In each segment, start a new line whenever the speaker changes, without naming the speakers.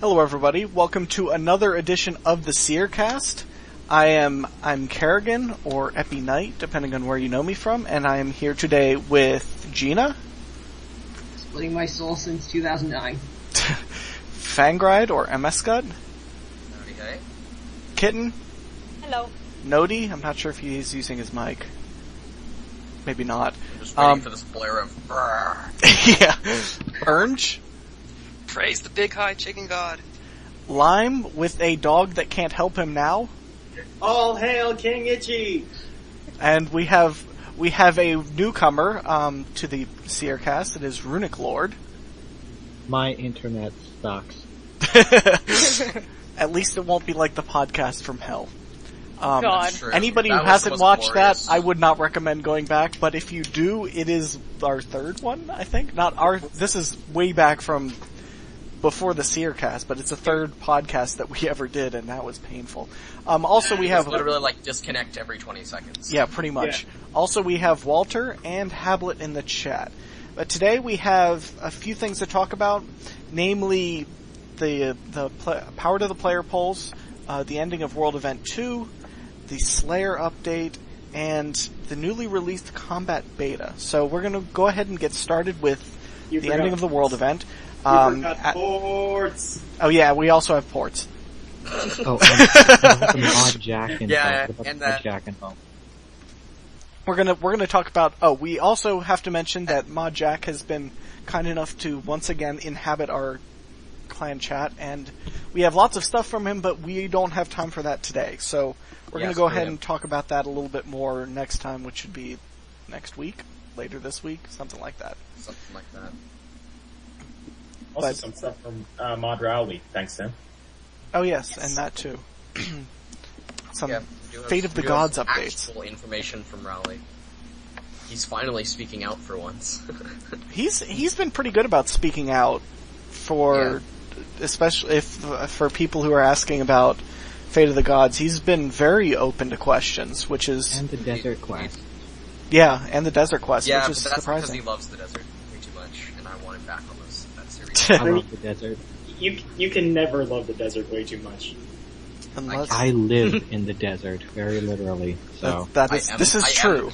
Hello, everybody. Welcome to another edition of the Seercast. I'm Kerrigan, or ePiKnight, depending on where you know me from, and I am here today with Geena.
Splitting my soul since 2009.
Fangride, or Amascut.
Hey.
Kitten.
Hello.
Nodi. I'm not sure if he's using his mic. Maybe not.
I'm just waiting for this blare of
yeah. ERNJ.
Praise the big high chicken god.
Lime with a dog that can't help him now.
All hail King Itchy!
And we have a newcomer to the Seercast. It is Runic Lord.
My internet sucks.
At least it won't be like the podcast from hell.
God.
Anybody who hasn't watched that, I would not recommend going back, but if you do, it is our third one, I think. This is way back from before the Seercast, but it's a third podcast that we ever did, and that was painful. Also we have...
literally like disconnect every 20 seconds.
Yeah, pretty much. Yeah. Also we have Walter and Habblet in the chat. But today we have a few things to talk about, namely the Power to the Player polls, the ending of World Event 2, the Slayer update, and the newly released Combat Beta. So we're going to go ahead and get started with the ending of the World Event.
You forgot ports!
Oh yeah, we also have ports.
Oh, and Mod Jack and
yeah, and that.
Jack and
We're gonna talk about. We also have to mention that Mod Jack has been kind enough to once again inhabit our clan chat, and we have lots of stuff from him, but we don't have time for that today. So we're gonna go ahead and talk about that a little bit more next time, which should be next week, later this week, something like that.
Something like that.
Also some stuff from Mod Rowley, thanks Tim.
Oh yes, and that too. Some Fate of the Gods updates.
Actual information from Rowley. He's finally speaking out for once.
He's been pretty good about speaking out for, especially for people who are asking about Fate of the Gods. He's been very open to questions, which is...
And the Desert Quest.
Yeah, and the Desert Quest,
yeah,
which is
but that's
surprising.
because he loves the desert way too much, and I want him back on that series.
I love the desert.
You can never love the desert way too much.
Unless...
I live in the desert, very literally. So
this is true.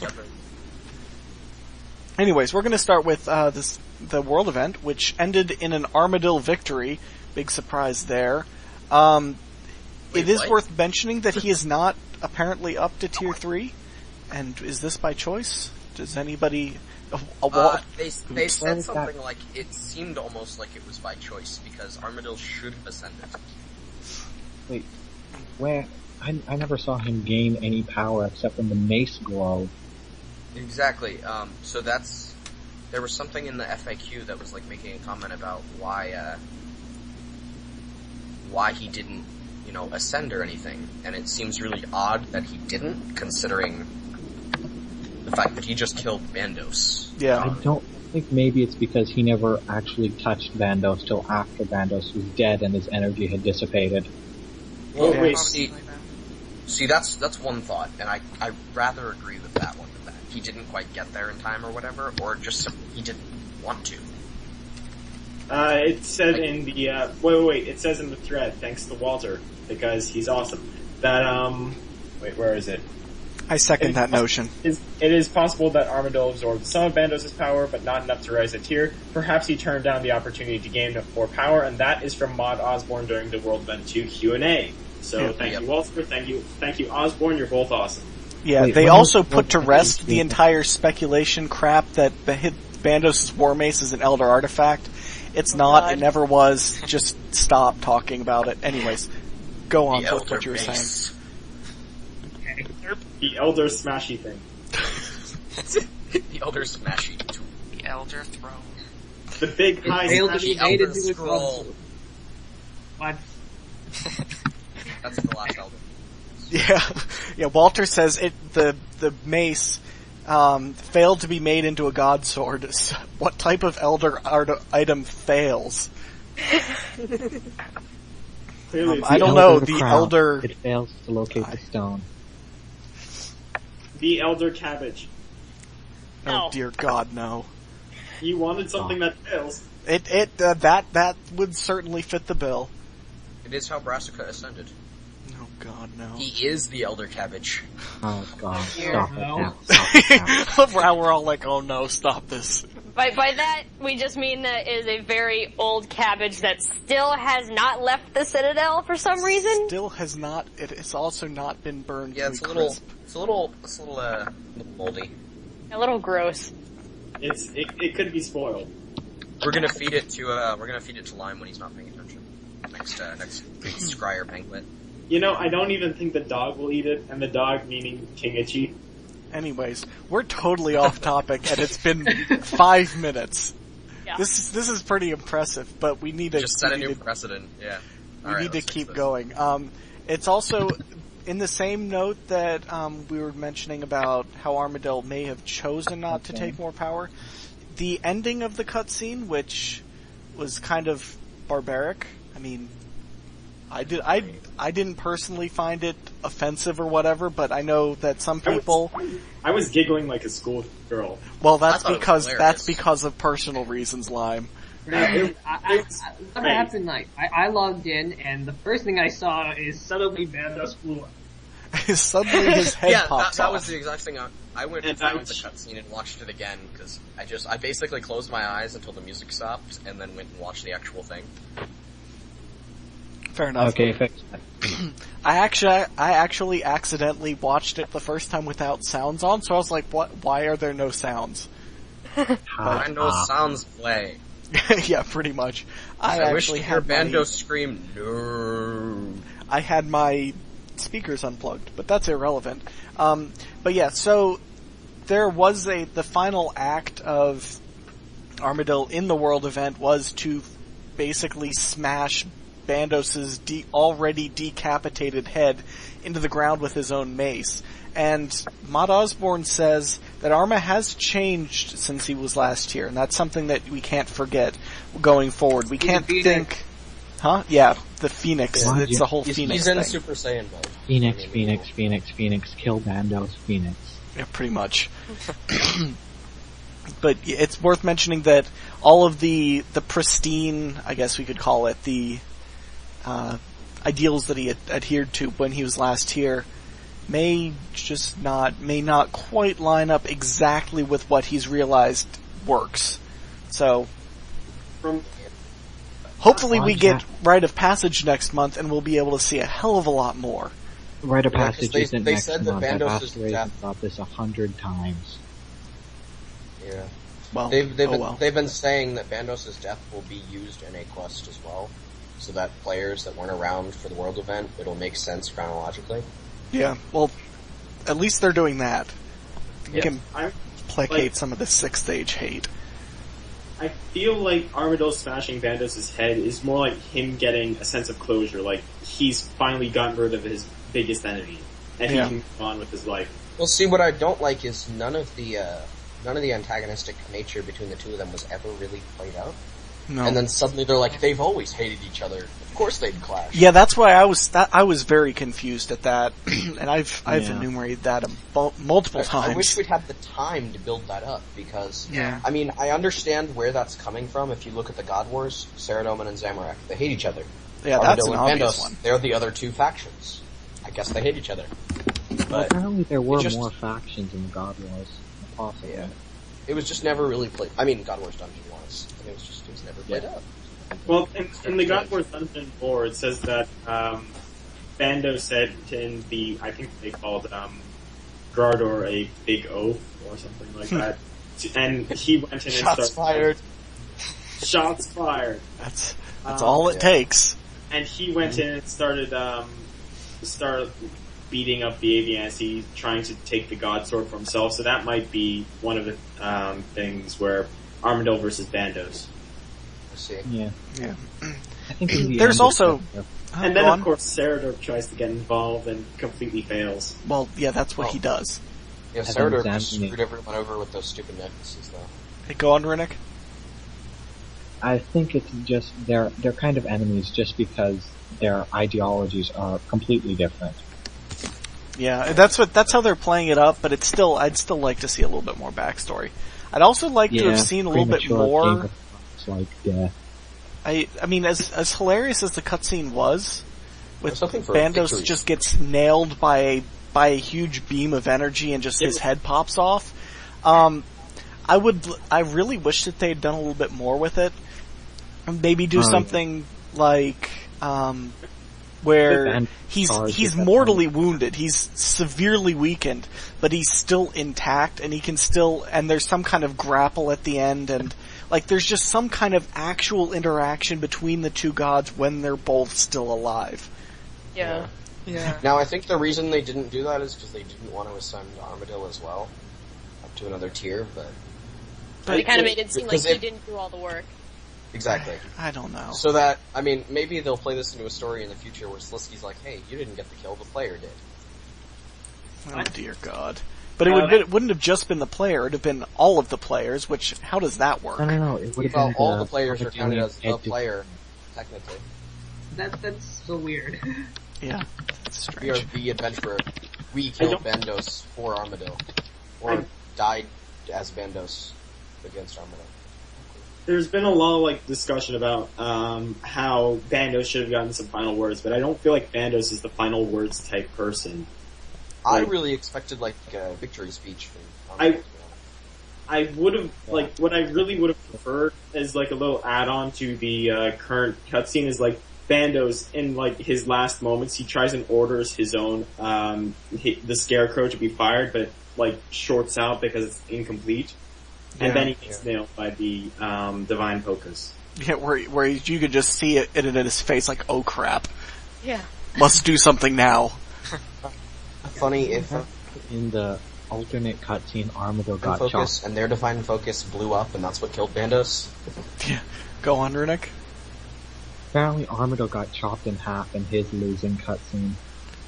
Anyways, we're going to start with the World Event, which ended in an Armadillo victory. Big surprise there. It is worth mentioning that he is not apparently up to Tier 3. And is this by choice? Does anybody...
They said something like, it seemed almost like it was by choice, because Armadillo should have ascended.
Wait, where... I never saw him gain any power except when the mace glowed.
Exactly, so that's... There was something in the FAQ that was like making a comment about why he didn't, ascend or anything, and it seems really odd that he didn't, considering the fact that he just killed Bandos.
Yeah.
I don't think maybe it's because he never actually touched Bandos till after Bandos was dead and his energy had dissipated.
Well, wait, see, that's one thought, and I rather agree with that one, that he didn't quite get there in time or whatever, or just he didn't want to.
It said in the, it says in the thread, thanks to Walter, because he's awesome, that, where is it?
I second that notion.
It is possible that Armadillo absorbed some of Bandos' power, but not enough to rise a tier. Perhaps he turned down the opportunity to gain more power, and that is from Mod Osborne during the World Event 2 Q&A. So thank you, Walter. Thank you, Osborne. You're both awesome.
Yeah, they also put to rest the entire speculation crap that Bandos' War Mace is an Elder artifact. It's not. God. It never was. Just stop talking about it. Anyways, go on with what you were saying.
The Elder Smashy thing.
The Elder Smashy.
The Elder Throne.
The big high
Smashy Elder Scroll.
What?
That's the last Elder.
Yeah. Walter says the mace failed to be made into a god sword. What type of Elder item fails?
Clearly,
I don't know. The Elder...
It fails to locate the stone.
The Elder Cabbage.
Oh dear God, no.
You wanted something that fails.
That would certainly fit the bill.
It is how Brassica ascended.
Oh God, no.
He is the Elder Cabbage.
Oh God,
Yeah,
stop it
no.
now. Stop it now.
Wow, we're all like, oh no, stop this.
By that, we just mean that it is a very old cabbage that still has not left the Citadel for some reason.
Still has not, it has also not been burned
Yeah,
to
it's a
crisp.
little moldy.
A little gross.
It could be spoiled.
We're gonna feed it to Lime when he's not paying attention. Next Scryer banquet.
You know, I don't even think the dog will eat it, and the dog meaning King Itchy.
Anyways, we're totally off topic, and it's been 5 minutes.
Yeah.
This is pretty impressive, but we need to
Just set a new precedent, yeah.
We need to keep going. It's also in the same note that we were mentioning about how Armadillo may have chosen not to take more power. The ending of the cutscene, which was kind of barbaric. I mean, I didn't personally find it offensive or whatever, but I know that some people.
I was giggling like a schoolgirl.
Well,
I
that's
thought it was
because
hilarious.
of personal reasons, Lime.
What happened, like, I logged in, and the first thing I saw is suddenly Bandos flew up.
Suddenly his head
Yeah,
pops
that
off.
was the exact thing. I went and found the cutscene and watched it again, because I basically closed my eyes until the music stopped, and then went and watched the actual thing.
Fair enough.
Okay, fix that.
I actually accidentally watched it the first time without sounds on, so I was like, "What? Why are there no sounds?"
And no sounds play.
Yeah, pretty much.
I wish to
actually
hear
had
Bando scream, no.
I had my speakers unplugged, but that's irrelevant. But yeah, so there was the final act of Armadillo in the world event was to basically smash Bandos's already decapitated head into the ground with his own mace. And Mod Osborne says that Arma has changed since he was last here, and that's something that we can't forget going forward. We can't think... Huh? Yeah, the Phoenix.
Yeah.
It's the whole Phoenix
He's in
thing.
Super Saiyan mode.
Phoenix, kill Bandos, Phoenix.
Yeah, pretty much. But it's worth mentioning that all of the pristine, I guess we could call it, the ideals that he adhered to when he was last here may not quite line up exactly with what he's realized works. So, hopefully we get Rite of Passage next month and we'll be able to see a hell of a lot more.
Rite of Passage
they
isn't next
said that
month. I've
Bandos'
asked Ray
death-
about this 100 times.
Yeah.
Well,
They've been saying that Bandos' death will be used in a quest as well, so that players that weren't around for the world event, it'll make sense chronologically.
Yeah, well, at least they're doing that. You
Yeah.
can placate some of the 6th Age hate.
I feel like Armadillo smashing Bandos' head is more like him getting a sense of closure, like he's finally gotten rid of his biggest enemy, and he can move on with his life.
Well, see, what I don't like is none of the antagonistic nature between the two of them was ever really played out.
No.
And then suddenly they're like, they've always hated each other. Of course they'd clash.
Yeah, that's why I was very confused at that, and I've enumerated that multiple times.
I wish we'd had the time to build that up, because,
Yeah.
I mean, I understand where that's coming from. If you look at the God Wars, Saradomin and Zamorak, they hate each other.
Yeah, that's an
Armadillo and
obvious
Bandos,
one.
they're the other two factions. I guess they hate each other.
Well,
But
apparently there were
just-
more factions in the God Wars. Possibly.
Yeah. It was just never really played. I mean, God Wars Dungeon was. And it was never played up.
Well, in the God Wars Dungeon lore, it says that Bando said in the, I think they called Gardor a big oath or something like that, and he went in and
Shots
started...
fired.
Shots fired.
That's all it takes.
And he went in and started beating up the Aviansi, trying to take the God Sword for himself. So that might be one of the things where Armadillo versus Bandos.
I see.
Yeah.
Yeah.
I think in the
There's
end
also-
it's-
And then,
go on.
of course, Serador tries to get involved and completely fails.
Well, yeah, that's what he does.
Yeah,
Evan
Saradomin
Zamzini.
screwed everyone over with those stupid necklaces, though.
Hey, go on, Runic.
I think it's just they're kind of enemies just because their ideologies are completely different.
Yeah, that's how they're playing it up. But I'd still like to see a little bit more backstory. I'd also like to have seen a little bit
premature
more.
Game of Thrones, like death.
I mean, as hilarious as the cutscene was, with
something for
Bandos
victories.
just gets nailed by a huge beam of energy and just his head pops off. I really wish that they had done a little bit more with it. Maybe do something like, where he's mortally wounded, he's severely weakened, but he's still intact, and and there's some kind of grapple at the end, and like there's just some kind of actual interaction between the two gods when they're both still alive.
Yeah.
Now, I think the reason they didn't do that is because they didn't want to ascend Armadillo as well, up to another tier, but
They kind of made it seem like
because
he didn't do all the work.
exactly.
I don't know.
So that, I mean, maybe they'll play this into a story in the future where Slisky's like, hey, you didn't get the kill, the player did.
Oh dear God. But it wouldn't have just been the player, it'd have been all of the players, which, how does that work?
No, it would have
Well,
been
all the players are counted as the player, technically.
That's so weird.
Yeah, that's
We are
strange.
the adventurer. We killed Bandos for Armadillo. Or died as Bandos against Armadillo.
There's been a lot of like discussion about how Bandos should have gotten some final words, but I don't feel like Bandos is the final words type person.
I really expected like a victory speech from Armadillo.
I would have like what I really would have preferred as like a little add-on to the current cutscene is like Bandos in like his last moments he tries and orders his own the Scarecrow to be fired, but like shorts out because it's incomplete. And then he gets nailed by the Divine Focus.
Yeah, where you could just see it in his face like, oh crap.
Yeah.
Must do something now.
Funny if
in the alternate cutscene, Armadillo got
focus
shot.
and their Divine Focus blew up and that's what killed Bandos.
Yeah. Go on, Runic.
Apparently, Armadillo got chopped in half in his losing cutscene.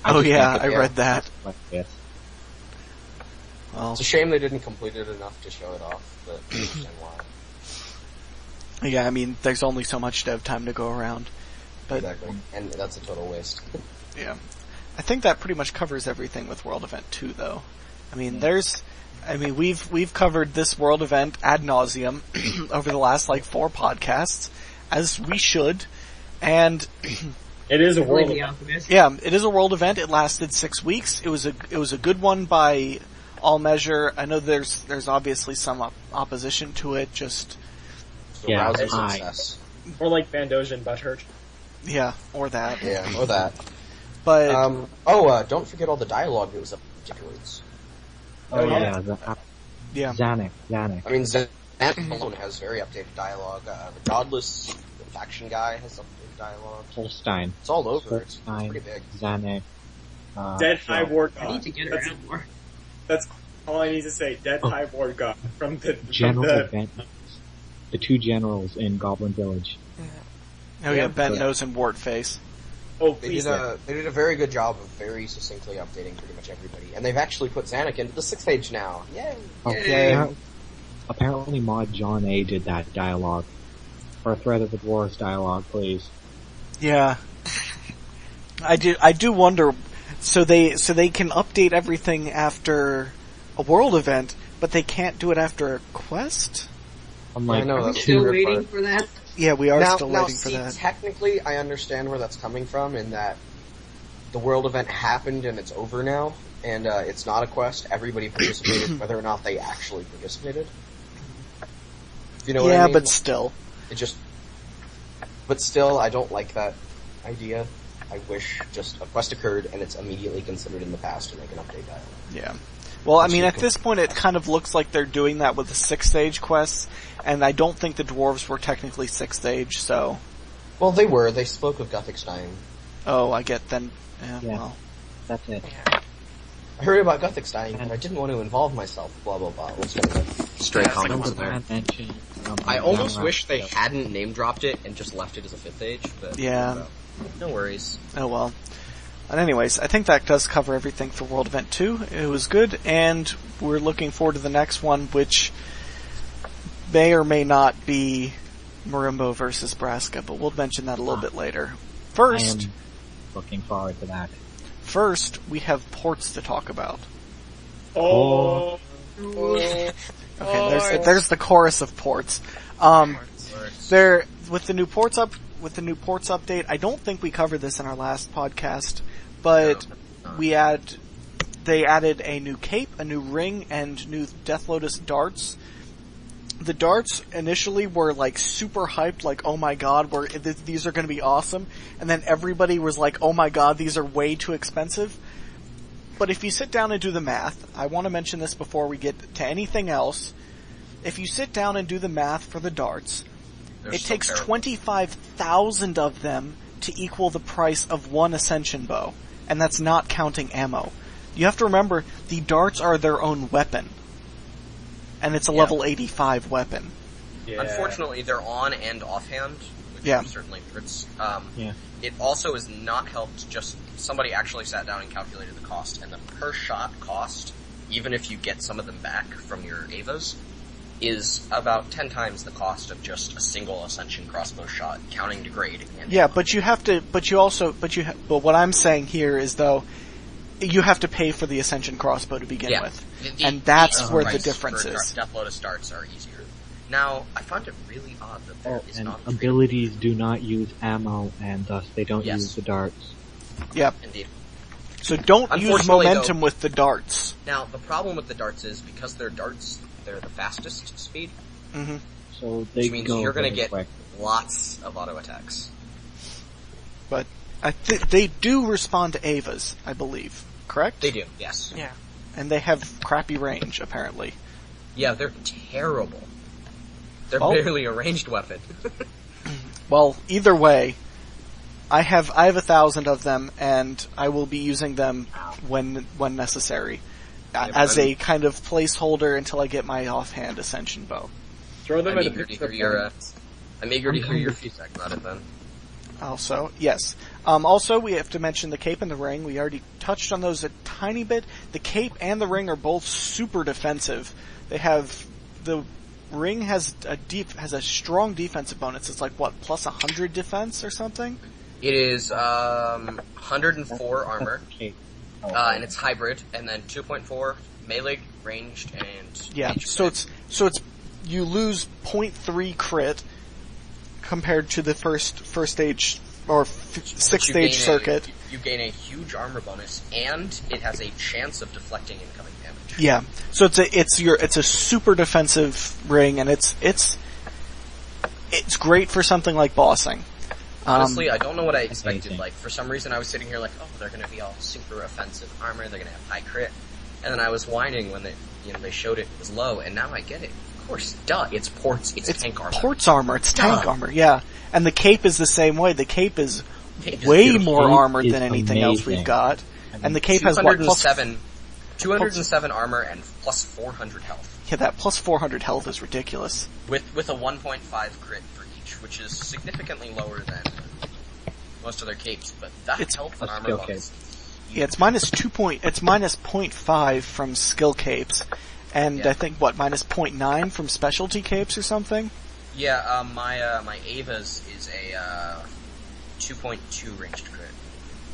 Oh yeah, I read that.
Like this.
Well,
It's a shame they didn't complete it enough to show it off, but I understand why.
yeah, I mean, there's only so much dev time to go around. But
Exactly. And that's a total waste.
yeah. I think that pretty much covers everything with World Event 2 though. I mean, we've covered this world event ad nauseum over the last like 4 podcasts, as we should, and
It is a world.
yeah, it is a world event. It lasted 6 weeks. It was a good one by all measure. I know there's obviously some opposition to it. Just
So rousing success.
Or like Bandosian Butthurt.
yeah, or that.
Yeah, or that.
But
don't forget all the dialogue that was up afterwards.
Oh yeah,
yeah,
Zanuck.
I mean, Zanuck alone has very updated dialogue. The Godless, the faction guy has updated dialogue.
Holstein.
It's all over. It's
Holstein,
pretty big.
Zanuck.
Dead High Ward God.
I need to get around more.
That's all I need to say. Dead High Ward God from the
General Bent. The 2 generals in Goblin Village.
oh yeah, Bent Nose and Wart Face.
Oh,
They
please.
did a very good job of very succinctly updating pretty much everybody. And they've actually put Zanuck into the 6th age now. Yay!
Apparently Mod John A did that dialogue. Or Threat of the Dwarves dialogue, please.
Yeah, I do wonder. So they can update everything after a world event, but they can't do it after a quest.
I'm like,
I know,
Are we
that's
still
the weird
waiting
part.
for that?
Yeah, we are
Now,
still
now,
waiting for
see,
that.
Technically, I understand where that's coming from, in that the world event happened and it's over now, and it's not a quest. Everybody participated, whether or not they actually participated. You know what I mean?
But still.
But still, I don't like that idea. I wish just a quest occurred and it's immediately considered in the past and they can update that.
Yeah. Well, I mean, at this point, it kind of looks like they're doing that with the 6th age quests, and I don't think the dwarves were technically 6th age, so.
Well, they were. They spoke of Gothic-Stein.
Oh, I get then.
Yeah.
Well.
That's it.
I heard about Gothic-Stein, but I didn't want to involve myself, blah blah blah. Let's get a stray comments in there. I almost wish they hadn't name-dropped it and just left it as a 5th age, but
Yeah.
no worries.
Oh well. And anyways, I think that does cover everything for World Event 2. It was good, and we're looking forward to the next one, which may or may not be Marimbo versus Braska, but we'll mention that a little bit later.
I am looking forward to that.
First, we have ports to talk about.
Oh.
Okay, there's the chorus of ports. There, with the new ports update, I don't think we covered this in our last podcast, but they added a new cape, a new ring, and new Death Lotus darts. The darts initially were like super hyped, like, oh my god, these are going to be awesome, and then everybody was like, oh my god, these are way too expensive. But if you sit down and do the math, I want to mention this before we get to anything else, if you sit down and do the math for the darts, it takes 25,000 of them to equal the price of one Ascension bow, and that's not counting ammo. You have to remember, the darts are their own weapon. And it's a level 85 weapon.
Yeah. Unfortunately, they're on and offhand, which certainly hurts. It also is not helped, just somebody actually sat down and calculated the cost, and the per shot cost, even if you get some of them back from your Avas, is about 10 times the cost of just a single Ascension crossbow shot, counting degrade. But what I'm saying here is, though, you have to pay for the Ascension crossbow to begin with. And that's where the difference is. Death Lotus darts are easier. Now, I find it really odd that there is not...
abilities do not use ammo, and thus they don't use the darts.
Yep.
Indeed.
So don't use momentum with the darts.
Now, the problem with the darts is, because they're darts, they're the fastest speed.
Mm-hmm.
So they
which means you're going to get lots of auto attacks.
But they do respond to Avas, I believe. Correct?
They do, yes.
Yeah. And they have crappy range, apparently.
Yeah, they're terrible. They're barely a ranged weapon.
Well, either way, I have 1,000 of them, and I will be using them when necessary. As a kind of placeholder until I get my offhand Ascension bow.
Throw them
I'm eager to hear your feedback about it then.
Also, yes. Also, we have to mention the cape and the ring. We already touched on those a tiny bit. The cape and the ring are both super defensive. The ring has a strong defensive bonus. It's like, what, plus 100 defense or something?
It is 104 armor, and it's hybrid, and then 2.4 melee, ranged, and
range crit. So it's you lose 0.3 crit compared to the first stage or sixth stage circuit.
You gain a huge armor bonus, and it has a chance of deflecting incoming damage.
Yeah, so it's a super defensive ring, and it's great for something like bossing.
Honestly, I don't know what I expected. Like, for some reason I was sitting here like, oh, they're gonna be all super offensive armor, they're gonna have high crit. And then I was whining when they showed it was low, and now I get it. Of course, it's ports, it's tank armor.
Ports armor, it's tank armor, yeah. And the cape is the same way. The cape is way more armor than anything else we've got. And the cape has what?
207 armor and plus 400 health.
Yeah, that plus 400 health is ridiculous.
With a 1.5 crit for each, which is significantly lower than most of their capes, but that health and armor bonus.
Yeah, it's minus 0.5 from skill capes, and I think minus 0.9 from specialty capes or something.
Yeah, my Ava's is a 2.2 ranged crit.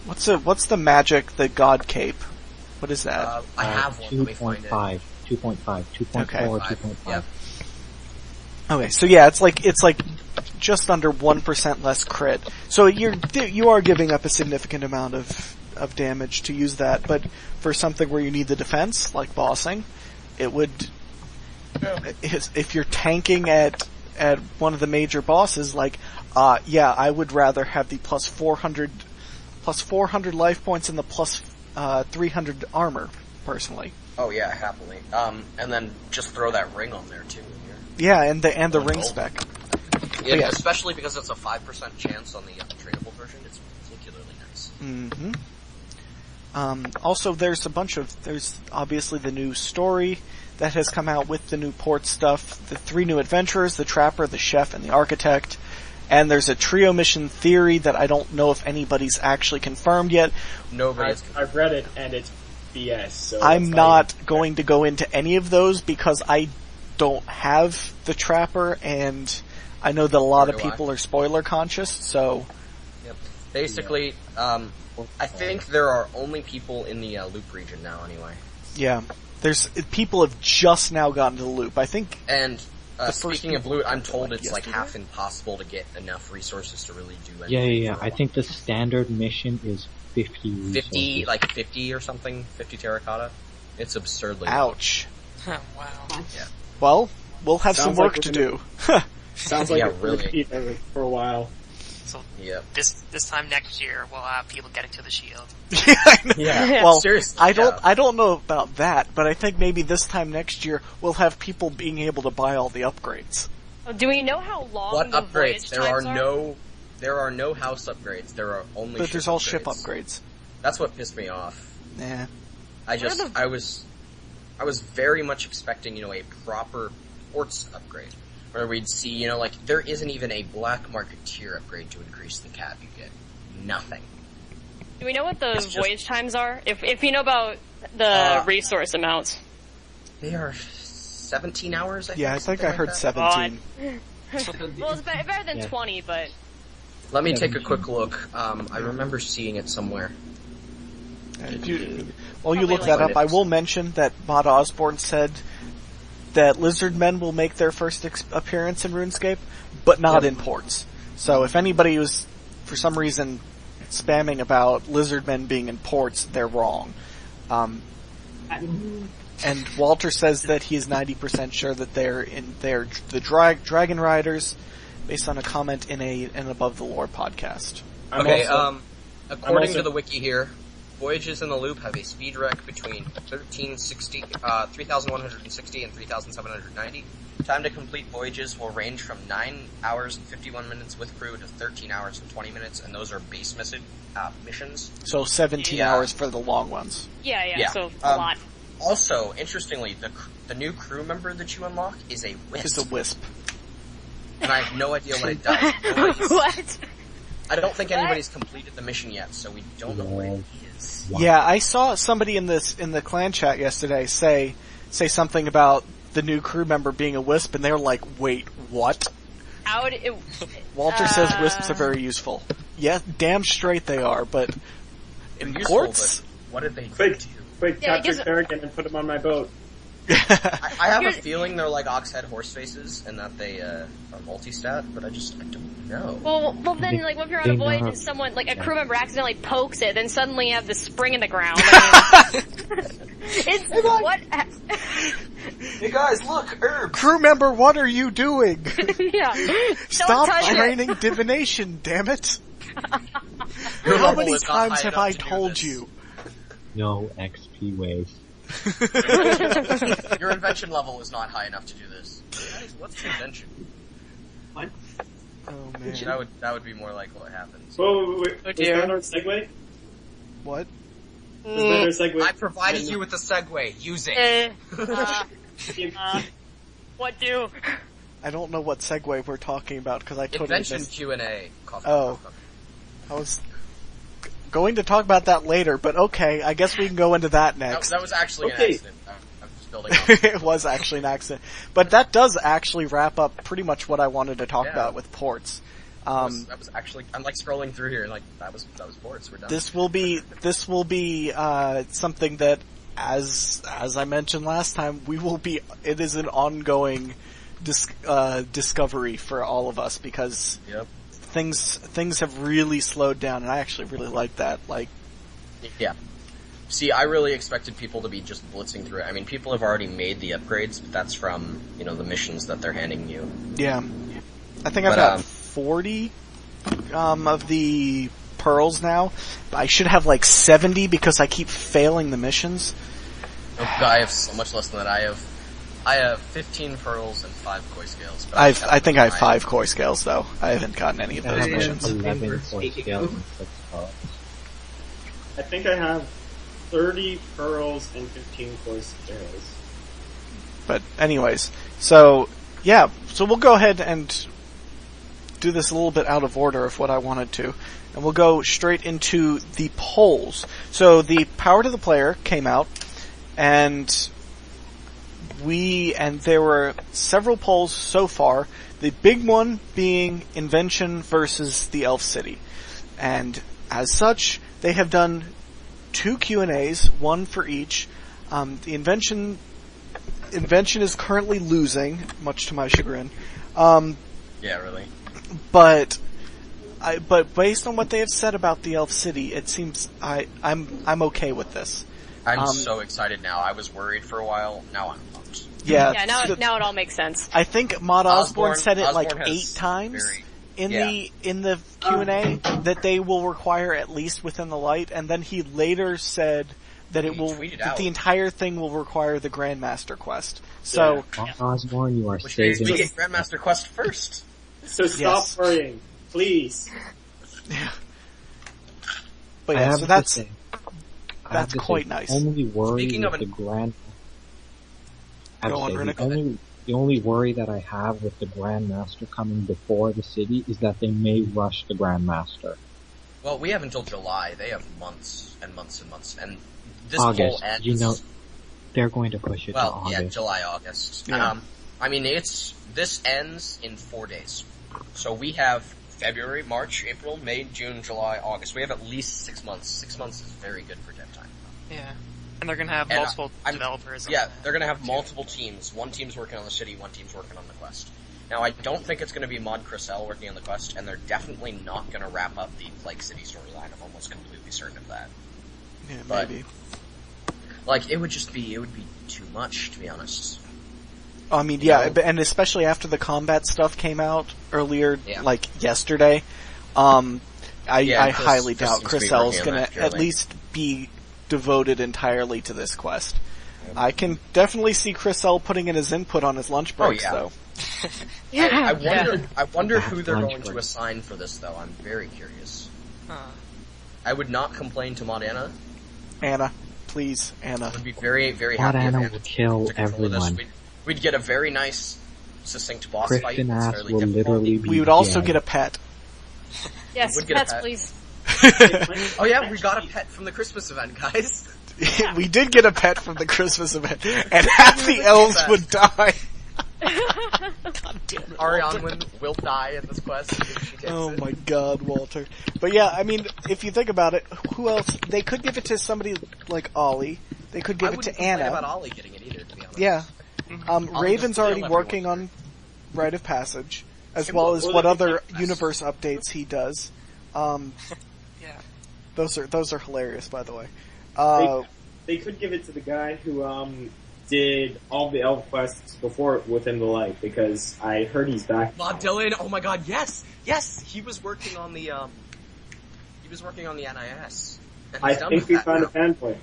What's the magic, the god cape? What is that?
I have one.
2.5, 2.4, 2.5.
Yeah.
Okay, so yeah, it's like just under 1% less crit. So you are giving up a significant amount of damage to use that, but for something where you need the defense, like bossing, it would, if you're tanking at one of the major bosses, I would rather have the plus 400 life points and the plus 300 armor, personally.
Oh yeah, happily. And then just throw that ring on there too.
Yeah, and the ring spec.
Yeah, especially because it's a 5% chance on the tradable version. It's particularly nice.
Mm-hmm. Also, there's obviously the new story that has come out with the new port stuff. The 3 new adventurers, the trapper, the chef, and the architect. And there's a trio mission theory that I don't know if anybody's actually confirmed yet.
Nobody's
I've read it, and it's BS. So
I'm not going to go into any of those because I don't have the trapper, and I know that a lot of people are spoiler conscious, so...
Yep. Basically, I think there are only people in the loop region now, anyway.
Yeah. People have just now gotten to the loop, I think...
And Speaking of loot, I'm told it's like half impossible to get enough resources to really do anything.
Yeah. I think the standard mission is 50 resources.
50, like 50 or something? 50 terracotta? It's absurdly
Ouch.
Wow.
Yeah.
Well, we'll have some work to do.
Sounds like
Yeah,
a
really.
repeat for a while.
So
Yep.
this time next year, we'll have people getting to the shield.
Yeah, I know.
Yeah.
Well,
Seriously,
I don't know about that, but I think maybe this time next year we'll have people being able to buy all the upgrades.
Do we know how long
What
the
upgrades?
voyage
There are
times
no house upgrades. There are only
But
ship
there's all
upgrades.
ship upgrades.
That's what pissed me off.
Nah.
I was very much expecting, a proper ports upgrade. Where we'd see, like, there isn't even a black market tier upgrade to increase the cap you get. Nothing.
Do we know what the
It's just-
voyage times are? If you know about the resource amounts.
They are 17 hours, I think.
Yeah, I think I heard
something like
17.
Well, it's better than 20, but...
that. Let me take a quick look. I remember seeing it somewhere.
While you look that up, I will mention that Mod Osborne said that Lizardmen will make their first appearance in RuneScape, but not in ports. So if anybody was, for some reason, spamming about Lizardmen being in ports, they're wrong. And Walter says that he is 90% sure that they're the Dragon Riders, based on a comment in an Above the Lore podcast.
According to the wiki here, voyages in the loop have a speed rec between 3160 and 3790. Time to complete voyages will range from 9 hours and 51 minutes with crew to 13 hours and 20 minutes, and those are base missions.
So 17 hours for the long ones.
Yeah, so a lot.
Also, interestingly, the new crew member that you unlock is a wisp.
It's a wisp.
And I have no idea what it does.
What?
I don't think anybody's completed the mission yet, so we don't know what it is.
Wow.
Yeah, I saw somebody in the clan chat yesterday say something about the new crew member being a wisp, and they were like, "Wait, what?" Walter says wisps are very useful. Yeah, damn straight they are, but in ports,
what did they
Quick,
Yeah,
capture Kerrigan and put him on my boat.
I have a feeling they're like ox-head horse faces, and that they are multi-stat, but I don't know.
Well, then, like, if you're on a voyage and someone, like, a crew member accidentally pokes it, then suddenly you have the spring in the ground. It's what?
Hey guys, look, herbs!
crew member, what are you doing?
Yeah.
Stop
Don't touch
training divination, damn it!
Your
How
level
many
is not
times
high
have
enough
I
to do
told
this.
you?
No XP waves.
Your invention level is not high enough to do this. Guys, what's invention?
What?
Oh man.
That would be more like what happens.
Wait.
Oh,
Is
dear.
that our segue?
What?
Is that our segue?
I provided you with the segue. Use it.
What do?
I don't know what segue we're talking about because I totally
Invention
missed.
Q&A.
Oh. I was going to talk about that later, but okay, I guess we can go into that next.
That was actually
Okay.
an accident. I'm just building up.
It was actually an accident. But that does actually wrap up pretty much what I wanted to talk
Yeah.
about with ports.
That was actually, I'm like scrolling through here and like, that was ports, we're done.
This will be something that, as I mentioned last time, it is an ongoing discovery for all of us because
Yep.
things have really slowed down, and I actually really like that. Like,
Yeah. See, I really expected people to be just blitzing through it. I mean, people have already made the upgrades, but that's from, the missions that they're handing you.
yeah, I think I've got 40 of the pearls now. I should have like 70 because I keep failing the missions.
I have so much less than that. I have 15 pearls and 5 koi scales. But
I think I have 5 koi scales though. I haven't gotten any of those
I
missions.
have 11 core scales and 6 pearls.
I think I have 30 pearls and 15 core scales.
But anyways, so we'll go ahead and do this a little bit out of order of what I wanted to. And we'll go straight into the polls. So the Power to the Player came out, and there were several polls so far. The big one being Invention versus the Elf City. And as such, they have done 2 Q&As, one for each. The Invention Invention is currently losing, much to my chagrin.
Yeah, really.
But based on what they have said about the Elf City, it seems I'm okay with this.
I'm so excited now. I was worried for a while. Now I'm pumped.
Yeah.
Yeah. Now it all makes sense.
I think Mod Osborne said it like
Osborne
8 times in the Q&A that they will require at least Within the Light, and then he later said that the entire thing will require the Grandmaster quest. So
Osborne, you are
which means
saving.
we get Grandmaster quest first.
So stop worrying, please.
Yeah. But yeah, so that's quite nice.
Only worry
Speaking
with
of
the Grand.
Runic.
The only worry that I have with the Grandmaster coming before the city is that they may rush the Grandmaster.
Well, we have until July. They have months and months and months, and this
August,
poll ends.
you know, they're going to push it to
Well,
August.
yeah, July, August.
Yeah.
I mean, this ends in 4 days. So we have February, March, April, May, June, July, August. We have at least 6 months. 6 months is very good for dev time.
Yeah. And they're gonna have multiple developers.
Yeah, they're gonna have multiple teams. One team's working on the city, one team's working on the quest. Now, I don't think it's gonna be Mod Chriselle working on the quest, and they're definitely not gonna wrap up the Plague City storyline. I'm almost completely certain of that.
Yeah,
But,
maybe.
like, it would be too much, to be honest.
I mean, yeah, and especially after the combat stuff came out earlier, like yesterday, I highly doubt Chriselle's gonna at least be devoted entirely to this quest. I can definitely see Chriselle putting in his input on his lunch breaks, though.
I wonder who they're going to assign for this, though. I'm very curious. I would not complain to Mod Anna.
Anna, please, Anna.
I would be very, very
Mod
happy
Anna
if
will kill everyone.
We'd get a very nice, succinct boss fight.
Christian ass will literally be
We would also get a pet.
Yes, pets, please.
Oh yeah, we got a pet from the Christmas event, guys.
We did get a pet from the Christmas event, and half the elves would die.
God damn it, Ariane will die in this quest if she takes
Oh
it.
my god, Walter. But yeah, I mean, if you think about it, who else? They could give it to somebody like Ollie. They could give it to Anna.
I wouldn't complain about Ollie getting it either, to be honest.
Yeah. Raven's already working on Rite of Passage, as well as what other universe updates he does.
Yeah.
Those are hilarious, by the way.
They could give it to the guy who did all the elf quests before Within the Light, because I heard he's back.
Bob Dylan, oh my god, yes! Yes! He was working on the NIS. And
I think we found a fanboy.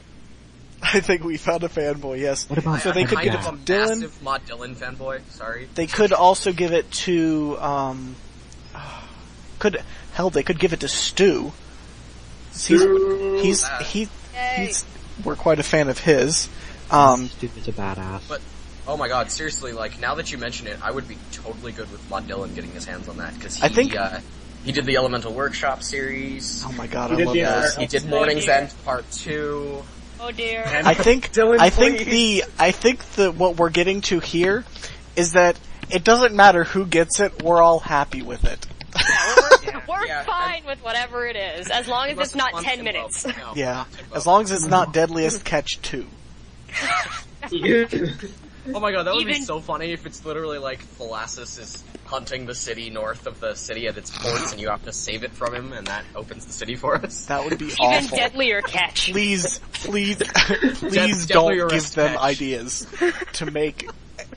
I think we found a fanboy, yes.
What about
So they could
kind
give
of
it to
a
Dylan.
massive Mod Dylan fanboy, sorry.
They could also give it to, they could give it to Stu. We're quite a fan of his.
Stu is a badass.
But, oh my god, seriously, like, now that you mention it, I would be totally good with Mod Dylan getting his hands on that, because he did the Elemental Workshop series.
Oh my god, I love that.
He did Morning's End Part 2.
Oh dear.
I think what we're getting to here is that it doesn't matter who gets it, we're all happy with it.
We're fine with whatever it is, as long as it's not 10 minutes.
No,
Yeah, as long as it's not Deadliest Catch 2.
Oh my god, that would be so funny if it's literally like Thalassus is hunting the city north of the city at its ports and you have to save it from him and that opens the city for us.
That would be
Even
awful.
Deadlier Catch.
Please don't give them ideas to make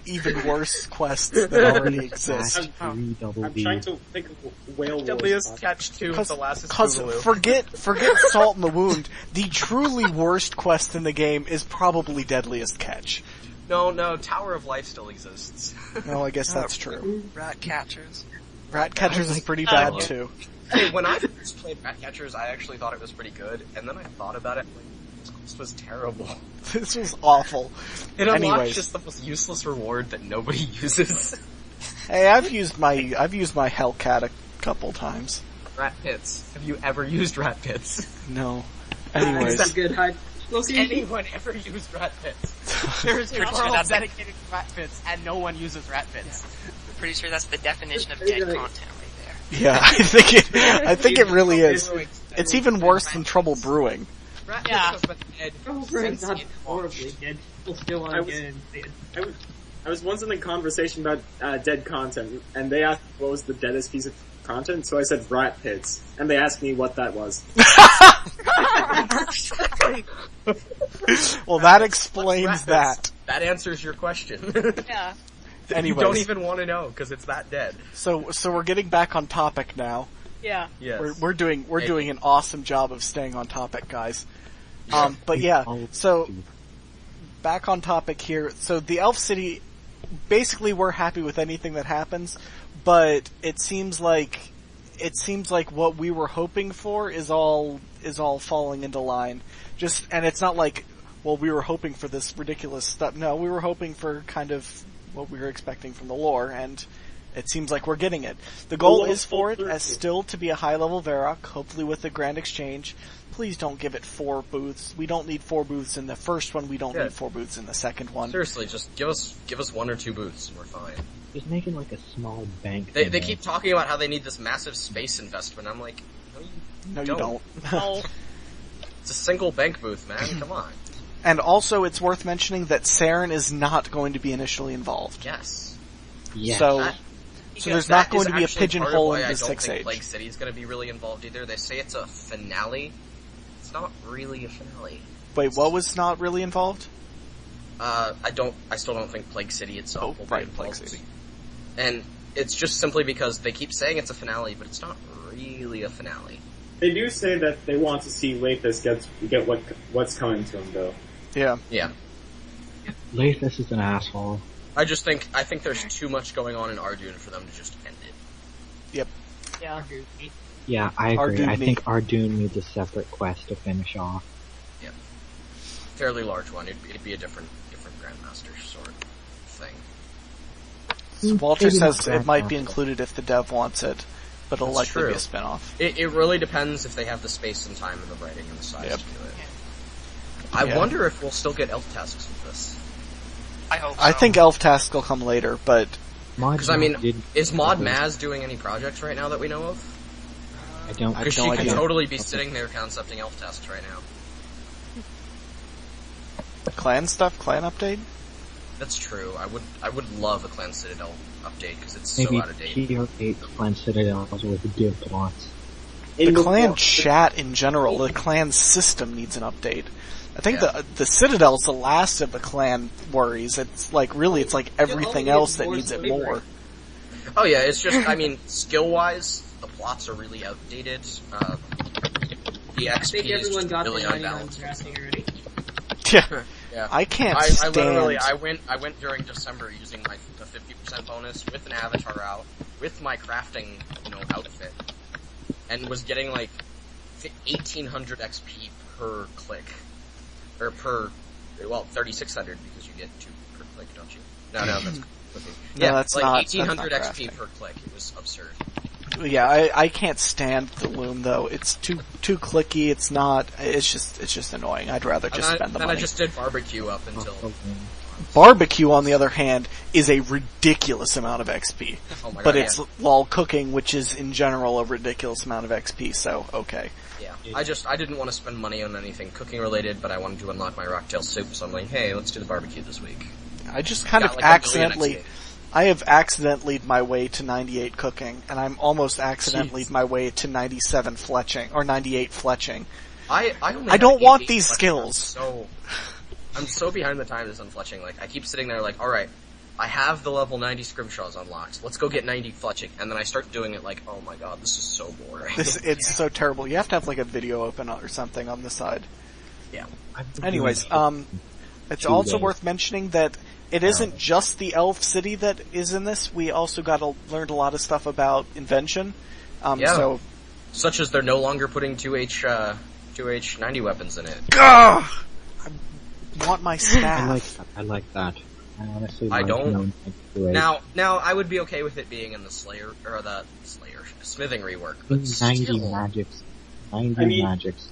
even worse quests that already exist.
I'm trying to think of Whale
Deadliest Catch 2 Thalassus
Cause forget Salt in the Wound. The truly worst quest in the game is probably Deadliest Catch.
No, Tower of Life still exists.
No, I guess that's true.
Rat catchers.
Rat Catchers is pretty bad too.
Hey, when I first played Rat Catchers, I actually thought it was pretty good, and then I thought about it, like, this quest was terrible.
This was awful.
It unlocks
Anyways.
just the most useless reward that nobody uses.
Hey, I've used my Hellcat a couple times.
Rat Pits. Have you ever used Rat Pits?
No. Anyways.
That's a good hide.
Has anyone ever used Rat Pits? There's a world dedicated to Rat Pits, and no one uses Rat Pits.
I'm pretty sure that's the definition of dead content right there.
Yeah, I think it really is. It's even worse than Trouble Brewing.
Rat Pits has been dead
Trouble
since
not
it
horribly
launched.
dead. people still want to get in.
I was once in a conversation about dead content, and they asked what was the deadest piece of content, so I said rat pits, and they asked me what that was.
Well, that explains that.
That answers your question.
Yeah.
Anyways.
You don't even want to know, because it's that dead.
So we're getting back on topic now.
Yeah.
Yes.
We're doing an awesome job of staying on topic, guys. But yeah, so back on topic here. So the Elf City, basically we're happy with anything that happens, but it seems like what we were hoping for is all falling into line. And it's not like, well, we were hoping for this ridiculous stuff. No, we were hoping for kind of what we were expecting from the lore, and it seems like we're getting it. The goal is for it as still to be a high-level Varrock, hopefully with the Grand Exchange. Please don't give it 4 booths. We don't need 4 booths in the first one. We don't need 4 booths in the second one.
Seriously, just give us 1 or 2 booths and we're fine.
Just making like a small bank.
They keep talking about how they need this massive space investment. I'm like, no, you don't.
No.
It's a single bank booth, man. Come on.
And also, it's worth mentioning that Saren is not going to be initially involved.
Yes.
Yeah.
So there's not going to be a pigeonhole in the
I don't
6
think
age.
Plague City is going to be really involved either. They say it's a finale. It's not really a finale.
Wait, what was not really involved?
I still don't think Plague City itself will be involved.
Plague City.
And it's just simply because they keep saying it's a finale, but it's not really a finale.
They do say that they want to see Lathis get what's coming to him, though.
Yeah.
Yeah.
Lathis is an asshole.
I think there's too much going on in Ardoon for them to just end it.
Yep.
Yeah.
Yeah, I agree.
Ardoon
I think Ardoon needs a separate quest to finish off.
Yep. Fairly large one. It'd be a different Grandmaster sort of thing.
Walter says it might be included if the dev wants it, but it'll
That's
likely
true.
be a spin-off.
It really depends if they have the space and time and the writing and the size
Yep.
to do it. I wonder if we'll still get elf tasks with this.
I hope so.
I think Elf Task will come later, but...
Because, I mean, is Maud Maz doing any projects right now that we know of?
I don't.
Because she could totally be sitting there concepting elf tasks right now.
Clan stuff? Clan update?
That's true. I would love a Clan Citadel update because it's
Maybe
so out of date.
tier 8 Clan Citadels with div plots.
The clan chat in general, the clan system needs an update. I think the Citadel's the last of the clan worries. It's like, really, it's like everything else that needs it more.
Oh yeah, it's just, I mean, skill-wise, the plots are really outdated. The XP is just really unbalanced.
Yeah.
Yeah.
I can't stand...
I went during December using the 50% bonus with an avatar out, with my crafting, outfit, and was getting like 1800 XP per click. Or 3600 because you get 2 per click, don't you? No, that's clicking.
No, that's
like
not,
1800
that's not
XP
crafting.
per click. It was absurd.
Yeah, I can't stand the loom though. It's too clicky. It's not. It's just annoying. I'd rather just spend the money.
Then I just did barbecue up until.
Barbecue, on the other hand, is a ridiculous amount of XP.
Oh my God,
but it's while cooking, which is in general a ridiculous amount of XP. So okay.
Yeah, I didn't want to spend money on anything cooking related, but I wanted to unlock my rocktail soup. So I'm like, hey, let's do the barbecue this week.
I just kind of accidentally. I have accidentally my way to 98 cooking, and I'm almost accidentally my way to 97 fletching, or 98 fletching.
I
don't want these skills.
I'm so behind the times on fletching. Like, I keep sitting there like, alright, I have the level 90 scrimshaws unlocked. Let's go get 90 fletching. And then I start doing it like, oh my god, this is so boring.
It's so terrible. You have to have like a video open or something on the side.
Yeah.
Anyways, it's also worth mentioning that it isn't just the Elf City that is in this. We also learned a lot of stuff about invention. So,
such as they're no longer putting 2H 90 weapons in it.
Gah! I want my staff.
I like that. I honestly
I don't.
Now,
I would be okay with it being in the smithing rework, but
90
still.
magics. 90 magics.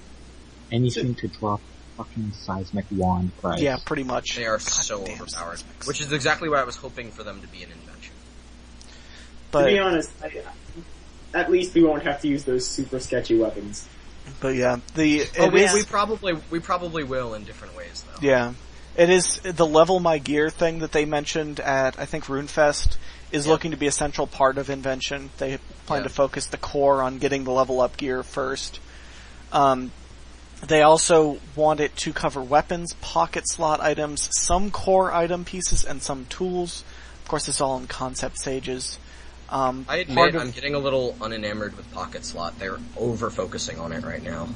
Anything to drop fucking seismic wand price.
Yeah, pretty much.
They are so overpowered. Which is exactly what I was hoping for them to be an invention.
But, to be honest, at least we won't have to use those super sketchy weapons.
But yeah,
we probably will in different ways though.
Yeah. It is the level my gear thing that they mentioned at, I think, RuneFest is looking to be a central part of Invention. They plan to focus the core on getting the level up gear first. They also want it to cover weapons, pocket slot items, some core item pieces, and some tools. Of course, it's all in concept stages.
I admit I'm getting a little unenamored with pocket slot. They're over-focusing on it right now.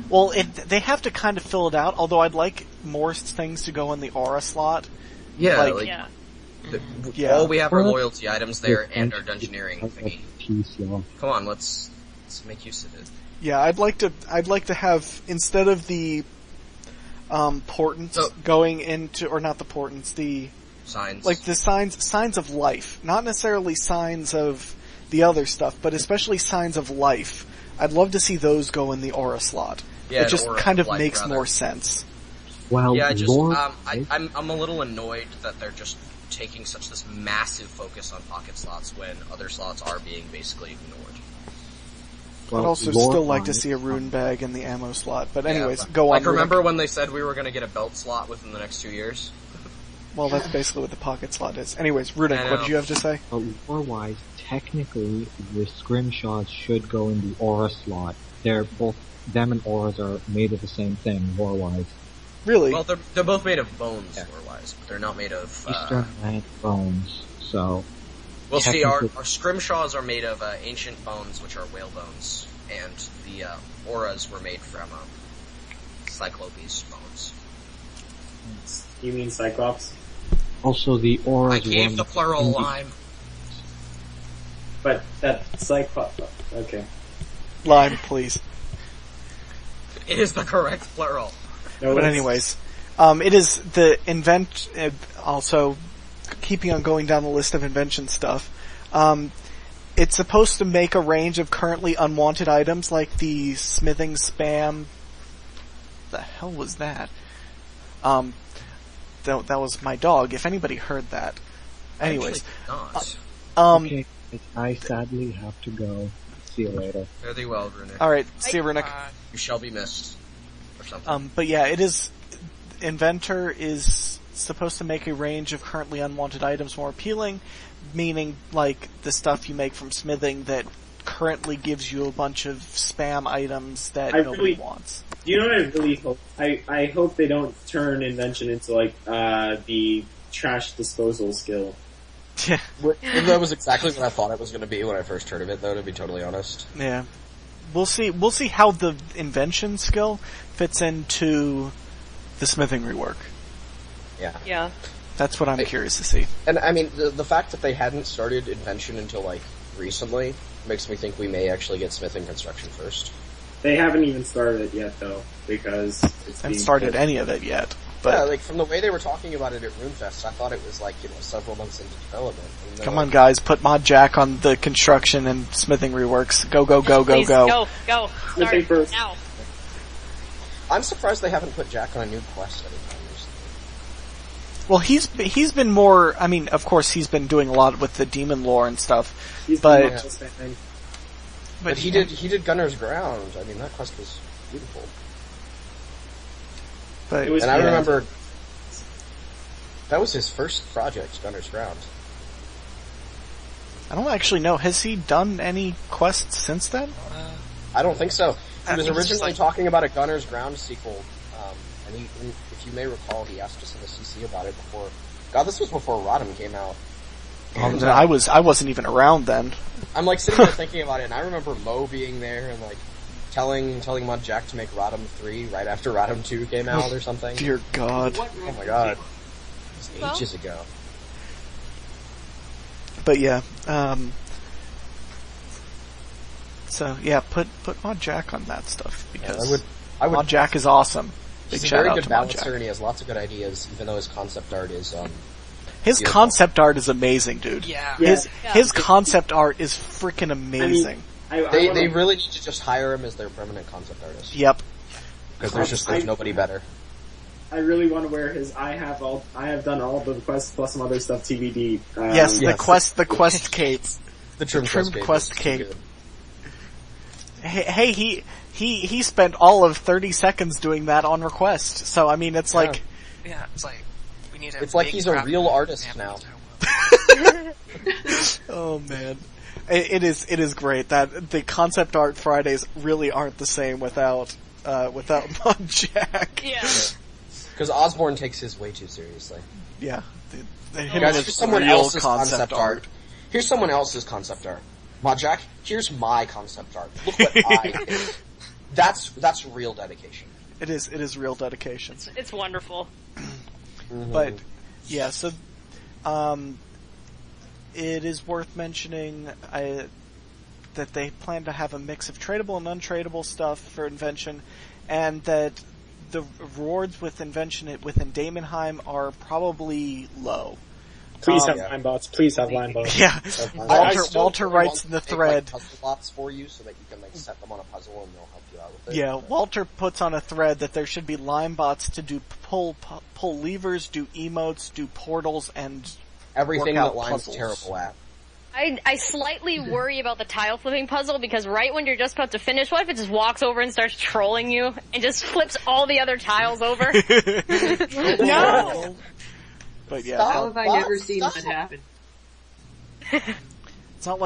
Well, they have to kind of fill it out, although I'd like more things to go in the aura slot.
Yeah, all we have are loyalty items there and our dungeoneering thingy. Come on, let's make use of it.
Yeah, I'd like to have, instead of the portents going into, or not the portents, the
signs.
Like the signs of life. Not necessarily signs of the other stuff, but especially signs of life. I'd love to see those go in the aura slot.
Yeah,
it just kind of makes more sense.
Well,
yeah, I'm a little annoyed that they're just taking this massive focus on pocket slots when other slots are being basically ignored.
Well, I'd also still like to see a rune bag in the ammo slot. But anyways, go on.
Like, remember when they said we were going to get a belt slot within the next 2 years?
Well, that's basically what the pocket slot is. Anyways, Runic, what did you have to say?
Lore-wise, technically, the scrimshaws should go in the aura slot. They're both, them and auras are made of the same thing, lore-wise.
Really?
Well, they're both made of bones, lore-wise, but they're not made of,
Eastern Land bones, so...
Well, see, our scrimshaws are made of, ancient bones, which are whale bones, and the, auras were made from, cyclopes bones.
You mean Cyclops?
Also, the auras...
I gave the plural lime.
But that Cyclops... Okay.
Lime, please.
It is the correct plural.
No,
but anyways, it is the also, keeping on going down the list of invention stuff, it's supposed to make a range of currently unwanted items like the smithing spam. The hell was that? That was my dog, if anybody heard that. Anyways.
Okay, I sadly have to go. See you later.
Fare thee well, Runic.
Alright, see you, Runic.
You shall be missed. Or something.
But yeah, it is... Inventor is supposed to make a range of currently unwanted items more appealing, meaning, like, the stuff you make from smithing that currently gives you a bunch of spam items that nobody wants.
You know what I really hope? I hope they don't turn Invention into, like, the trash disposal skill.
Yeah.
That was exactly what I thought it was going to be when I first heard of it, though, to be totally honest.
Yeah. We'll see how the invention skill fits into the smithing rework.
Yeah.
Yeah.
That's what I'm curious to see.
And I mean, the fact that they hadn't started invention until, like, recently makes me think we may actually get smithing construction first.
They haven't even started it yet, though, because it's
haven't started any of it yet. But
yeah, like, from the way they were talking about it at RuneFest, I thought it was, like, several months into development.
Come on, guys, put Mod Jack on the construction and smithing reworks. Go, go, go, go,
Please,
go.
Go. Start
first.
now.
I'm surprised they haven't put Jack on a new quest anytime recently.
Well, he's been more, I mean, of course he's been doing a lot with the demon lore and stuff, but
he did Gunner's Ground. I mean, that quest was beautiful.
But
and I remember that was his first project, Gunner's Ground.
I don't actually know. Has he done any quests since then?
I don't think so. He was originally talking about a Gunner's Ground sequel, and if you may recall, he asked us in the CC about it before. God, this was before Rodham came out. And,
I wasn't even around then.
I'm like sitting there thinking about it, and I remember Mo being there and like telling Mod Jack to make Rodham 3 right after Rodham 2 came out or something.
Dear God.
Oh my God. It was ages ago.
But yeah, so yeah, put Mod Jack on that stuff because Mod Jack is awesome. Big
He's a
shout
very
out
good
to Mod Jack.
balancer, and he has lots of good ideas, even though his concept art is
his
beautiful.
Concept art is amazing, dude.
Yeah.
His concept art is freaking amazing.
I mean, they really need to just hire him as their permanent concept artist.
Yep.
Because there's nobody better.
I really want to wear his I have done all the quests plus some other stuff TBD.
Yes, the quest cape.
The trim
quest cape. Hey, he spent all of 30 seconds doing that on request. So I mean, it's like
yeah, it's like We need
It's like he's a real artist now.
Oh man. It is great that the concept art Fridays really aren't the same without Mod Jack.
Yeah.
Because Osborne takes his way too seriously.
Yeah.
Guys, here's someone else's concept art. Here's someone else's concept art. Mod Jack, here's my concept art. Look what I did. That's real dedication.
It is real dedication.
It's wonderful.
Mm-hmm.
But yeah, so it is worth mentioning that they plan to have a mix of tradable and untradeable stuff for invention, and that the rewards with invention within Daemonheim are probably low.
Please have line bots. Please have line bots.
Yeah. Walter writes in the thread.
Puzzle bots for you so that you can set them on a puzzle and they'll help you out with it.
Yeah, Walter puts on a thread that there should be line bots to do pull levers, do emotes, do portals, and
everything that Lime's
puzzles.
terrible at.
I slightly worry about the tile flipping puzzle because right when you're just about to finish, what if it just walks over and starts trolling you and just flips all the other tiles over? No!
But yeah,
how have I never seen that happen?
It's not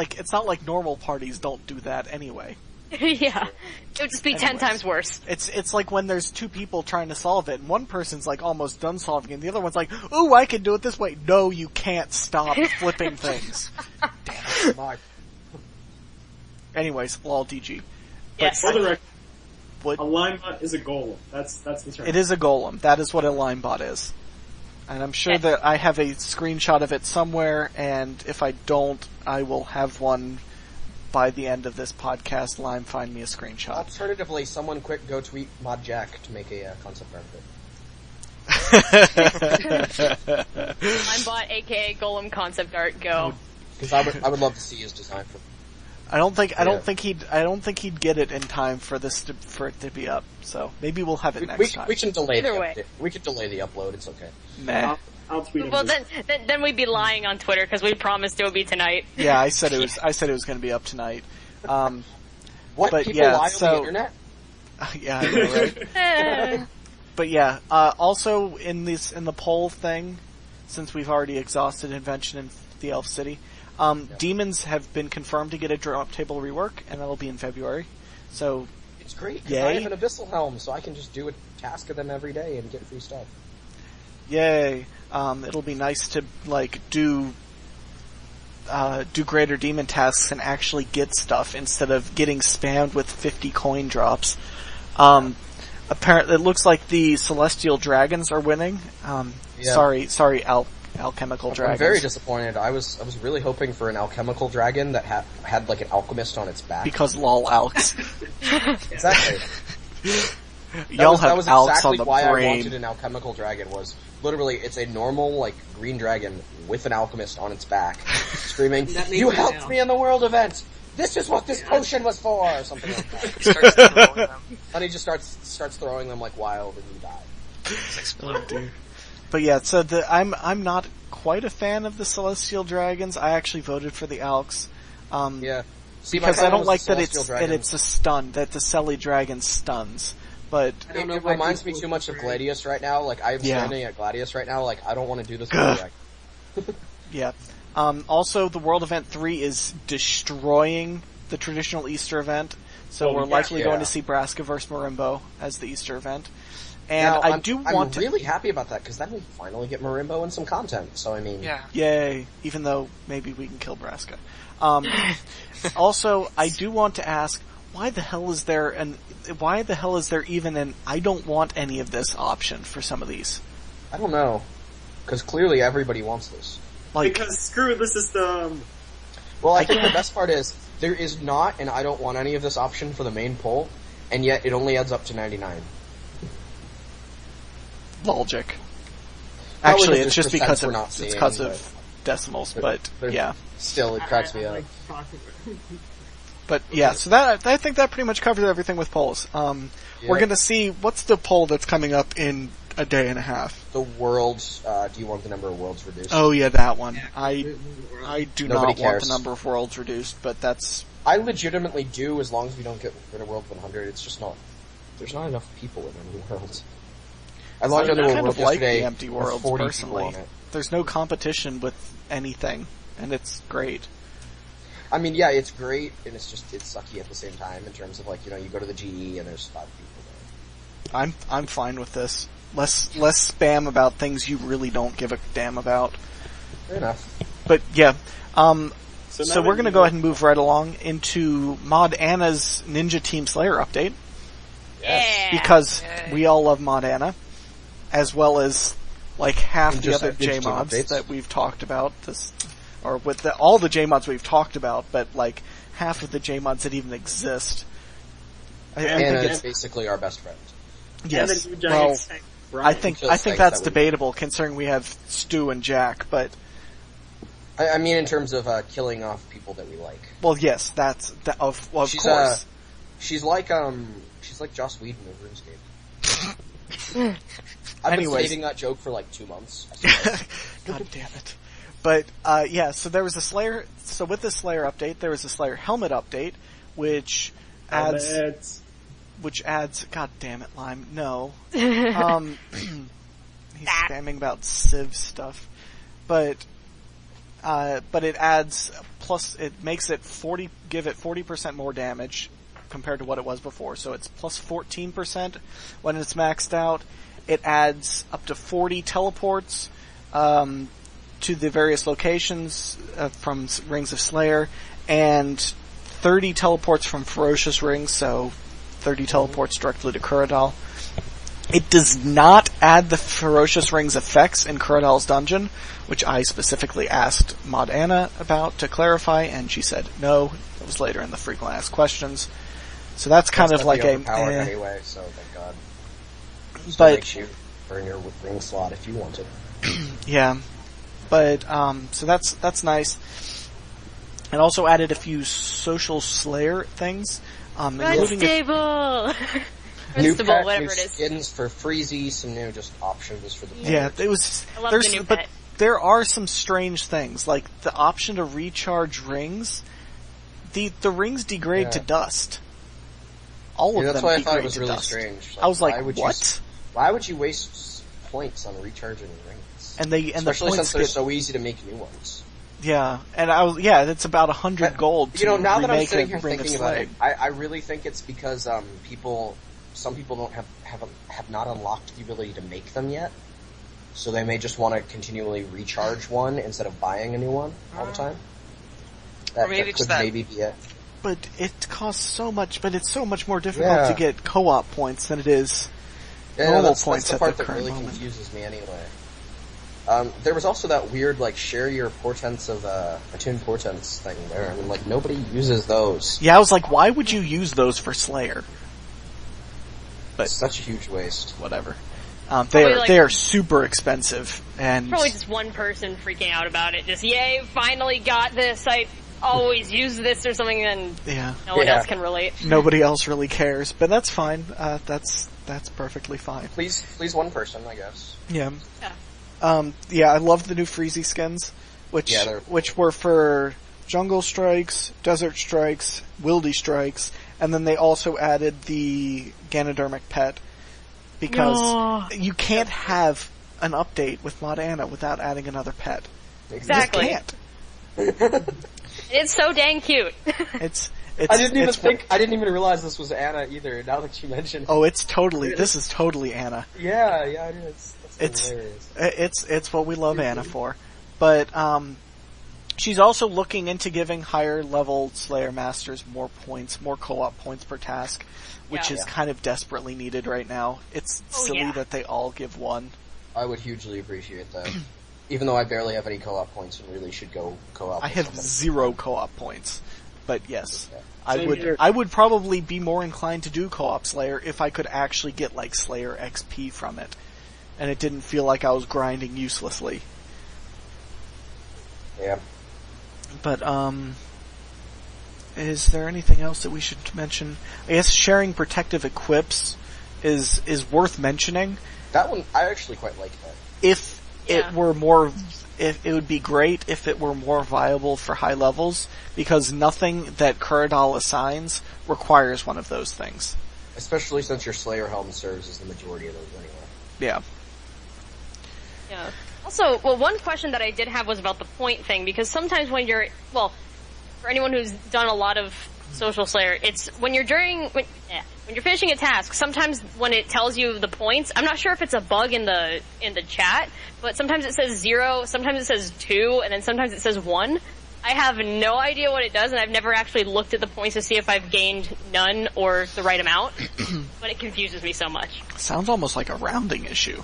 like normal parties don't do that anyway.
Yeah. It would just be 10 times worse.
It's like when there's two people trying to solve it, and one person's like almost done solving it, and the other one's like, ooh, I can do it this way. No, you can't stop flipping things. Damn it. Anyways, lol DG.
Yes.
For the record,
What?
a line bot is a golem. That's the term.
It is a golem. That is what a line bot is. And I'm sure that I have a screenshot of it somewhere, and if I don't, I will have one by the end of this podcast. Lime, find me a screenshot.
Alternatively, someone quick go tweet Mod Jack to make a concept art of it.
I'm bot, aka Golem concept art, go.
Because I would love to see his design for.
I don't think he'd get it in time for for it to be up. So maybe we'll have it next time.
We can delay
Either
the
way.
we can delay the upload. It's okay.
Nah.
I'll tweet him.
Well, then we'd be lying on Twitter because we promised it would be tonight.
Yeah, I said it was going to be up tonight.
What
but
people
yeah,
lie
so
on the internet?
yeah, I know, right? But yeah, also in the poll thing, since we've already exhausted invention in the Elf City, demons have been confirmed to get a drop table rework, and that'll be in February. So
It's great. 'Cause
yay.
I have an Abyssal Helm, so I can just do a task of them every day and get free stuff.
Yay! It'll be nice to do greater demon tasks and actually get stuff instead of getting spammed with 50 coin drops. Apparently, it looks like the Celestial Dragons are winning.
Yeah.
Sorry, Alchemical Dragons.
I'm very disappointed. I was really hoping for an alchemical dragon that had like an alchemist on its back.
Because lol alks.
Exactly.
Y'all have
that was
alks
exactly
on the
why
brain.
I wanted an alchemical dragon. Was literally it's a normal like green dragon with an alchemist on its back, screaming,
That makes
"You
me
helped
down.
me in the world event. This is what this potion was for," or something like that.
He starts throwing them.
And he just starts throwing them like wild, and you die.
It's exploding.
But yeah, so I'm not quite a fan of the Celestial Dragons. I actually voted for the Alks.
Yeah. See,
Because
my
I
plan
don't
was
like
the
that
Celestial
it's
Dragon.
a stun, that the Celly Dragon stuns. But
It reminds me too much of Gladius right now. Like I'm standing at Gladius right now. Like I don't want to do this with Dragon.
yeah. Also, the World Event 3 is destroying the traditional Easter event, so we're likely going to see Braska vs Marimbo as the Easter event. And
now,
I'm
really happy about that because then we finally get Marimbo and some content. So I mean,
Yeah.
Yay! Even though maybe we can kill Braska. Also, I do want to ask, why the hell is there even an I don't want any of this option for some of these?
I don't know, because clearly everybody wants this.
Because screw the system.
Well, I think the best part is there is not an I don't want any of this option for the main poll, and yet it only adds up to 99.
Logic.
Probably
Actually, it's just
percents
because
we're not seeing,
of decimals, but yeah.
Still, it cracks me up.
like talking about
But yeah, so that I think that pretty much covers everything with polls. We're gonna see what's the poll that's coming up in a day and a half.
The worlds. Do you want the number of worlds reduced?
Oh yeah, that one. I do
Nobody
not want
cares.
the number of worlds reduced, but that's
I legitimately do, as long as we don't get rid of World 100. It's just not. There's not enough people in any worlds. I logged into a
kind
world
of like
yesterday
the empty
with
worlds
40
personally.
people on it.
There's no competition with anything, and it's great.
I mean, yeah, it's great, and it's sucky at the same time in terms of like, you go to the GE and there's 5 people there.
I'm fine with this. Less spam about things you really don't give a damn about.
Fair enough.
But yeah,
So
we're gonna go ahead and move right along into Mod Anna's Ninja Team Slayer update.
Yeah.
Because we all love Mod Anna, as well as like half
And
the
just
other
Ninja Team
JMods
updates.
that we've talked about. Or with all the JMods we've talked about, but like half of the JMods that even exist. I think
Anna
it's
is basically our best friend.
yes.
And the new
Well,
giant tank, Brian.
I think
Just
that's
that we-
debatable considering we have Stu and Jack, but
I mean, in terms of killing off people that we like.
well, yes, that's of
She's,
course.
She's like Joss Whedon of RuneScape. I've been
Anyways.
saving that joke for like 2 months.
God damn it. But, yeah, so there was a Slayer, so with the Slayer update, there was a Slayer helmet update, which adds, god damn it, Lime, no. He's spamming about Civ stuff. But it adds, plus, it makes it give it 40% more damage compared to what it was before, so it's plus 14% when it's maxed out. It adds up to 40 teleports, to the various locations from Rings of Slayer, and 30 teleports from Ferocious Rings, so 30 teleports directly to Kuradal. It does not add the Ferocious Rings effects in Kuradal's dungeon, which I specifically asked Mod Anna about to clarify, and she said no. It was later in the frequently asked questions. So that's kind of like
overpowered anyway, so thank God. Still
but
makes you burn your ring slot if you want it.
yeah. But, so that's nice. It also added a few social Slayer things, including
Unstable!
New
Unstable,
pet,
whatever
new
it is.
skins for Freezy, some new just options for the players.
yeah, it was,
I love the new
but
pet.
there are some strange things, like the option to recharge rings. The rings degrade to dust. All of
that's
them
why I
degrade
thought it was
to
really
dust.
strange.
I was like,
why would you waste points on recharging rings?
And
Especially
the
since
points
they're
get,
so easy to make new ones.
yeah, and it's about 100 gold to
now that I'm
remake
sitting
a
here
Ring of
thinking about
Slag.
it, I really think it's because some people don't have not unlocked the ability to make them yet, so they may just want to continually recharge one instead of buying a new one all the time. That could maybe be it.
But it costs so much, but it's so much more difficult to get co-op points than it is normal points
that's the
at
part
the
that
current
really
moment.
confuses me anyway. There was also that weird, share your portents of, attuned portents thing there. I mean, nobody uses those.
Yeah, I was like, why would you use those for Slayer? But
It's such a huge waste.
whatever.
Probably
They are super expensive, and
Probably just one person freaking out about it. Just, yay, finally got this. I always use this or something, and
yeah,
no one else can relate.
nobody else really cares. But that's fine. That's perfectly fine.
Please one person, I guess.
Yeah. Yeah, I love the new Freezy skins, which were for Jungle Strikes, Desert Strikes, Wildy Strikes, and then they also added the Ganodermic Pet, because you can't have an update with Mod Anna without adding another pet.
Exactly.
You just can't.
It's so dang cute.
I didn't even realize this was Anna either, now that you mentioned it.
Oh, this is totally Anna.
Yeah, it is. That's hilarious.
It's what we love Anna for. But, she's also looking into giving higher level Slayer Masters more points, more co-op points per task, which is kind of desperately needed right now. It's silly that they all give one.
I would hugely appreciate that. Even though I barely have any co-op points and really should go co-op.
I have 0 co-op points. But yes,
Yeah.
I would probably be more inclined to do co-op Slayer if I could actually get Slayer XP from it. And it didn't feel like I was grinding uselessly.
Yeah.
But, is there anything else that we should mention? I guess sharing protective equips is worth mentioning.
That one, I actually quite like that.
If it would be great if it were more viable for high levels, because nothing that Kuradal assigns requires one of those things.
Especially since your Slayer helm serves as the majority of those anyway.
Yeah.
Yeah. Also, well, one question that I did have was about the point thing, because sometimes when you're, well, for anyone who's done a lot of Social Slayer, it's when you're finishing a task, sometimes when it tells you the points, I'm not sure if it's a bug in the chat, but sometimes it says 0, sometimes it says 2, and then sometimes it says 1. I have no idea what it does, and I've never actually looked at the points to see if I've gained none or the right amount, but it confuses me so much.
Sounds almost like a rounding issue.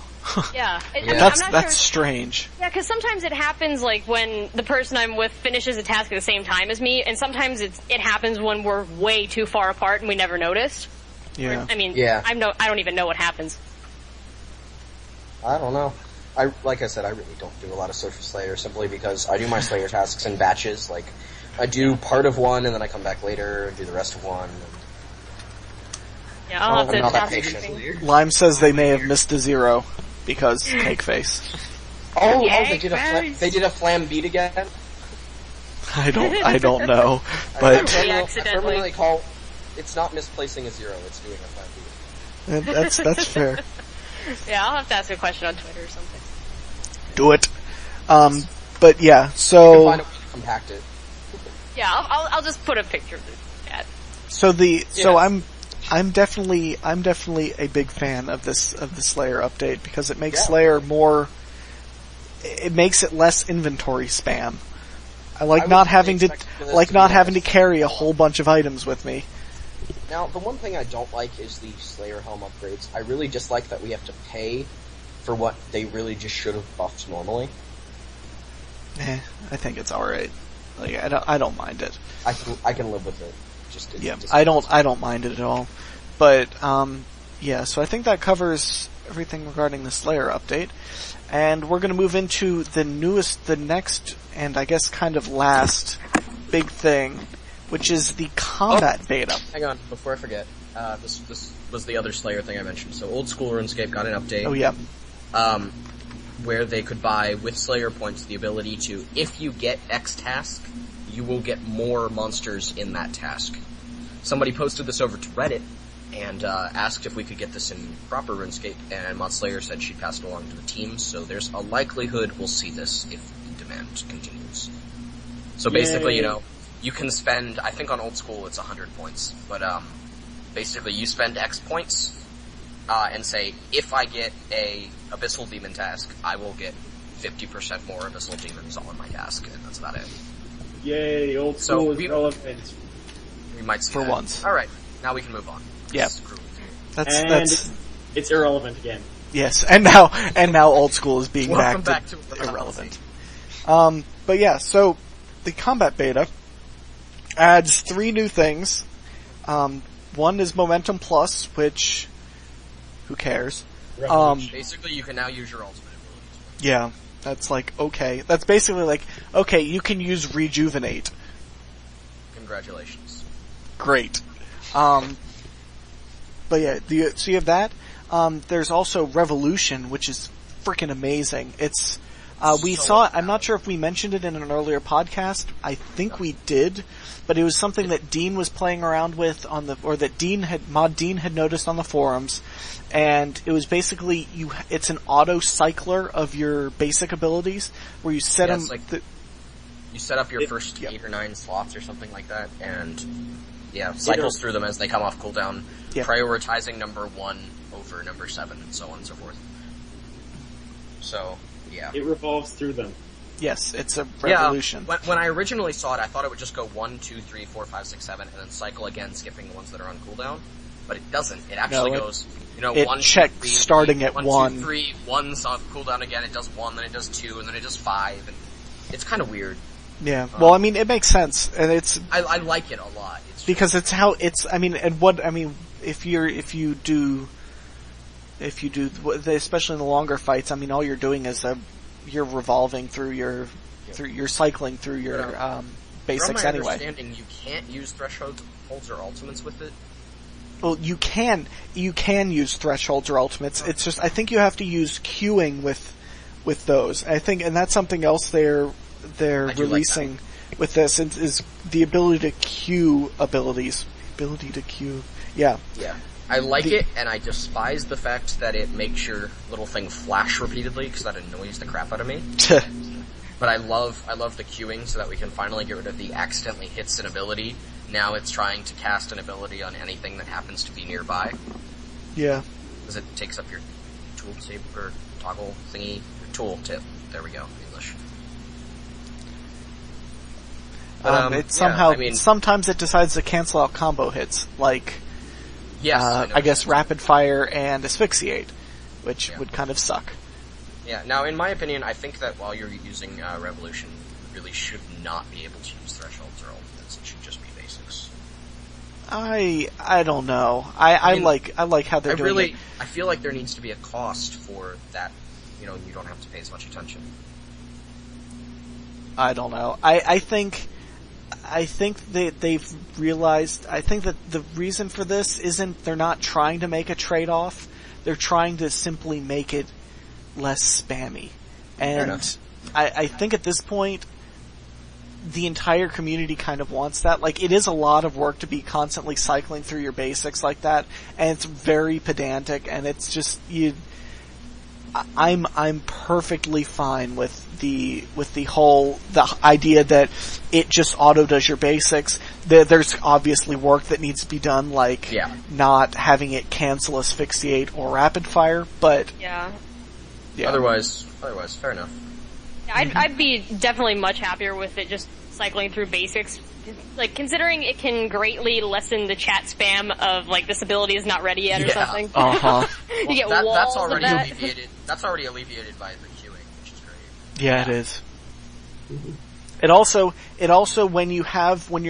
Yeah.
That's strange.
Yeah, because sometimes it happens like when the person I'm with finishes a task at the same time as me, and sometimes it happens when we're way too far apart and we never noticed.
Yeah.
Or, I mean,
Yeah.
I don't even know what happens.
I don't know. Like I said, I really don't do a lot of Social Slayer simply because I do my Slayer tasks in batches. Like, I do part of one and then I come back later and do the rest of one.
Yeah, I'll have
I'm not
to
that
task
patient.
everything.
Lime says they may have missed a 0 because cake face.
Oh, they did a flambeat again?
I don't know,
I
but
permanently call, it's not misplacing a 0, it's doing a flambeat.
that's fair.
Yeah, I'll have to ask a question on Twitter or something.
Do it. But yeah,
You can
so
find a way to compact it.
Yeah, I'll just put a picture of the chat.
so I'm definitely a big fan of the Slayer update because it makes Slayer more. It makes it less inventory spam. I like not having to carry a whole bunch of items with me.
Now, the one thing I don't like is the Slayer helm upgrades. I really dislike that we have to pay for what they really just should have buffed normally.
I think it's alright. Like, I don't mind it.
I can live with it.
I don't mind it at all. But, so I think that covers everything regarding the Slayer update. And we're gonna move into the next, and I guess kind of last big thing, which is the combat beta.
Hang on, before I forget, this was the other Slayer thing I mentioned. So Old School RuneScape got an update.
Oh yeah.
Where they could buy, with Slayer points, the ability to, if you get X task, you will get more monsters in that task. Somebody posted this over to Reddit, and asked if we could get this in proper RuneScape, and Mod Slayer said she'd pass it along to the team, so there's a likelihood we'll see this if the demand continues. So basically, you can spend, I think on Old School it's 100 points, but basically you spend X points, and say, if I get a Abyssal Demon task, I will get 50% more Abyssal Demons on my task, and that's about it.
Yay, Old School is relevant.
We might see
for
that.
once.
Alright, now we can move on.
Yeah.
That's it's irrelevant again.
Yes, and now Old School is being
back to
irrelevant. But yeah, so the combat beta adds 3 new things. One is Momentum Plus, which who cares?
Basically, you can now use your ultimate abilities.
Yeah, that's like okay. That's basically like okay, you can use Rejuvenate.
Congratulations.
Great. But yeah, so you have that. There's also Revolution, which is freaking amazing. It's, we saw it, I'm not sure if we mentioned it in an earlier podcast. I think we did, but it was something that Dean was playing around with or that Mod Dean had noticed on the forums. And it was basically, it's an auto cycler of your basic abilities, where you set them.
You set up your first 8 or 9 slots or something like that, and cycles through them as they come off cooldown, prioritizing number 1 over number 7, and so on and so forth. So, yeah.
It revolves through them.
Yes, it's a revolution.
Yeah, when I originally saw it, I thought it would just go 1, 2, 3, 4, 5, 6, 7, and then cycle again, skipping the ones that are on cooldown. But it doesn't. It actually goes,
it
1, 2,
checks
3,
starting at 1.
2, 3, 1's on cooldown again, it does 1, then it does 2, and then it does 5, and it's kind of weird.
Yeah, well, I mean, it makes sense, and it's...
I like it a lot.
Because it's how it's, if you do, especially in the longer fights, I mean, all you're doing is, you're revolving through you're cycling through your, basics
From my
anyway.
understanding, you can't use thresholds or ultimates with it.
Well, you can use thresholds or ultimates. It's just, I think you have to use queuing with those. I think, and that's something else they're releasing with this is the ability to queue abilities. Ability to queue. Yeah.
Yeah. I like it, and I despise the fact that it makes your little thing flash repeatedly, because that annoys the crap out of me. But I love the queuing, so that we can finally get rid of the accidentally hits an ability. Now it's trying to cast an ability on anything that happens to be nearby.
Yeah.
Because it takes up your tool tip, or toggle thingy, your tool tip. There we go, English. But,
it somehow, sometimes it decides to cancel out combo hits, like,
yes,
I guess rapid fire and asphyxiate, which would kind of suck.
Yeah, now in my opinion, I think that while you're using Revolution, you really should not be able to use Thresholds or Ultimates. It should just be basics.
I don't know. I like how they're doing it.
I feel like there needs to be a cost for that, you don't have to pay as much attention.
I don't know. I think they've realized, I think that the reason for this isn't they're not trying to make a trade-off, they're trying to simply make it less spammy. And I think at this point, the entire community kind of wants that. Like, it is a lot of work to be constantly cycling through your basics like that, and it's very pedantic, and it's just, I'm perfectly fine with the idea that it just auto does your basics. There's obviously work that needs to be done, like not having it cancel asphyxiate or rapid fire, but
yeah.
Otherwise, fair enough.
Yeah, I'd be definitely much happier with it just cycling through basics. Like, considering it can greatly lessen the chat spam of, like, this ability is not ready yet or something. You get walls
that's already
of that.
alleviated. That's already alleviated by the queuing, which is great.
Yeah, it is. It also when you're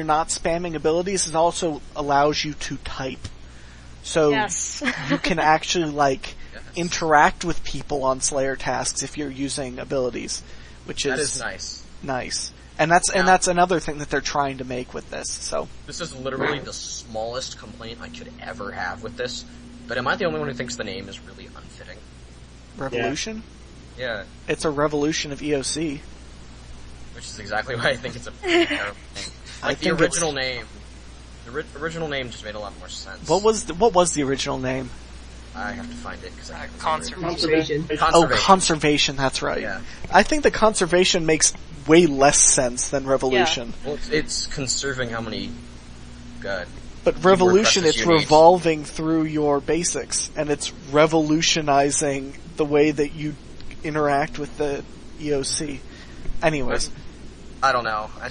not spamming abilities, it also allows you to type. So you can actually, like, interact with people on Slayer tasks if you're using abilities, which is nice. And that's another thing that they're trying to make with this. So
this is literally the smallest complaint I could ever have with this. But am I the only one who thinks the name is really unfitting?
Revolution?
Yeah.
It's a revolution of EOC.
Which is exactly why I think it's a terrible name. Like, the original name. The original name just made a lot more sense.
What was the original name?
I have to find it because I can't
Conservation.
Oh, Conservation, that's right.
Yeah.
I think the Conservation makes way less sense than Revolution.
Yeah. Well, it's conserving how many
but Revolution, it's revolving through your basics, and it's revolutionizing the way that you interact with the EOC. Anyways.
I don't know. I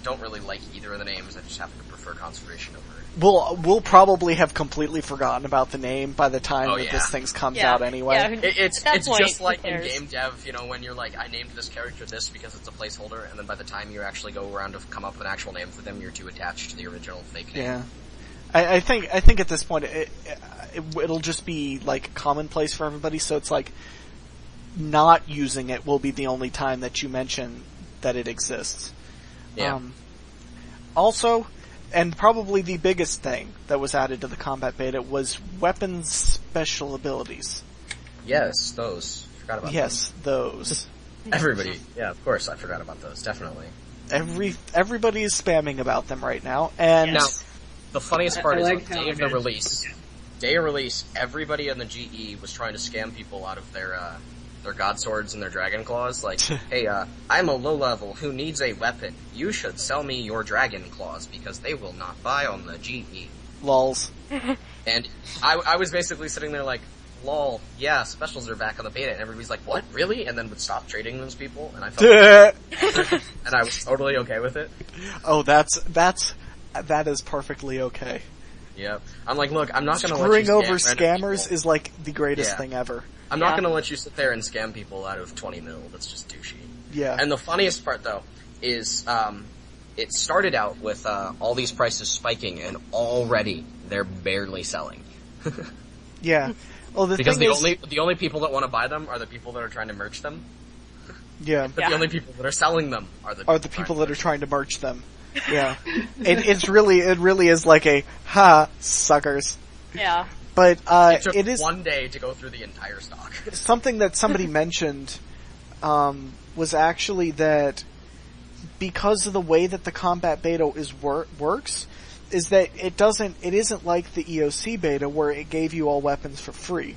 don't really like either of the names. I just happen to prefer Conservation over it.
We'll probably have completely forgotten about the name by the time that this thing comes out anyway.
Yeah.
It's just like in game dev, when you're like, I named this character this because it's a placeholder, and then by the time you actually go around to come up with an actual name for them, you're too attached to the original fake name.
Yeah. I think at this point it'll just be like commonplace for everybody, so it's like not using it will be the only time that you mention that it exists.
Yeah.
Also, and probably the biggest thing that was added to the combat beta was weapons special abilities.
Yes, those. Forgot about those.
Yes, those.
Everybody. Yeah, of course I forgot about those, definitely.
Everybody is spamming about them right now, and...
Now, the funniest part is
like
on the day of the release. Day of release, everybody on the GE was trying to scam people out of their god swords and their dragon claws. Like, hey, I'm a low level who needs a weapon. You should sell me your dragon claws because they will not buy on the GE.
Lols.
And I was basically sitting there like, lol, yeah, specials are back on the beta, and everybody's like, what, really? And then would stop trading those people, and I felt and I was totally okay with it.
Oh, that is perfectly okay.
Yep. I'm like, look, I'm not gonna let you
screwing over
scammers
people is like the greatest thing ever.
I'm not gonna let you sit there and scam people out of 20 mil. That's just douchey.
Yeah.
And the funniest part, though, is it started out with all these prices spiking, and already they're barely selling.
Yeah. Well,
because the only people that want to buy them are the people that are trying to merch them.
Yeah.
But the only people that are selling them are the
people that are trying to merch them. Yeah. it really is like a ha suckers.
Yeah.
But
it took
it is
one day to go through the entire stock.
Something that somebody mentioned was actually that because of the way that the combat beta works, is that it isn't like the EOC beta where it gave you all weapons for free.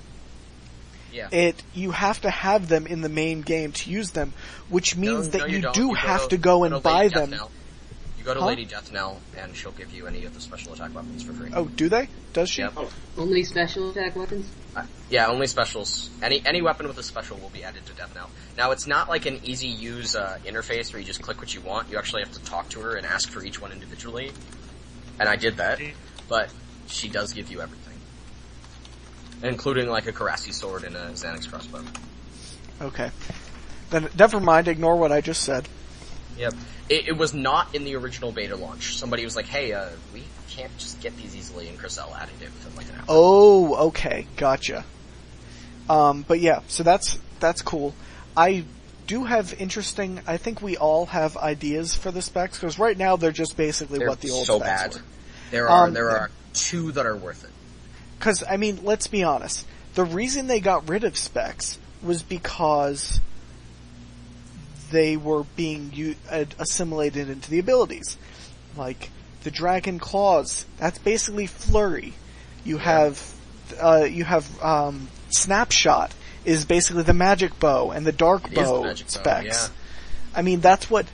Yeah.
You have to have them in the main game to use them, which means that you do have to go and buy them.
You go to Lady Deathnell, and she'll give you any of the special attack weapons for free.
Oh, do they? Does she?
Yep.
Only special attack weapons?
Yeah, only specials. Any weapon with a special will be added to Deathnell. Now, it's not like an easy use interface where you just click what you want. You actually have to talk to her and ask for each one individually. And I did that, but she does give you everything. Including like a Karasi sword and a Xanax crossbow.
Okay. Then never mind, ignore what I just said.
Yep. It was not in the original beta launch. Somebody was like, hey, we can't just get these easily, and Chriselle added it within like an hour.
Oh, okay. Gotcha. But yeah, so that's cool. I do have I think we all have ideas for the specs, because right now they're just basically what the old
so
specs
bad.
were.
There are two that are worth it.
Because, I mean, let's be honest. The reason they got rid of specs was because they were being assimilated into the abilities. Like, the Dragon Claws, that's basically flurry. You have Snapshot is basically the magic bow and the dark bow specs. I mean, that's what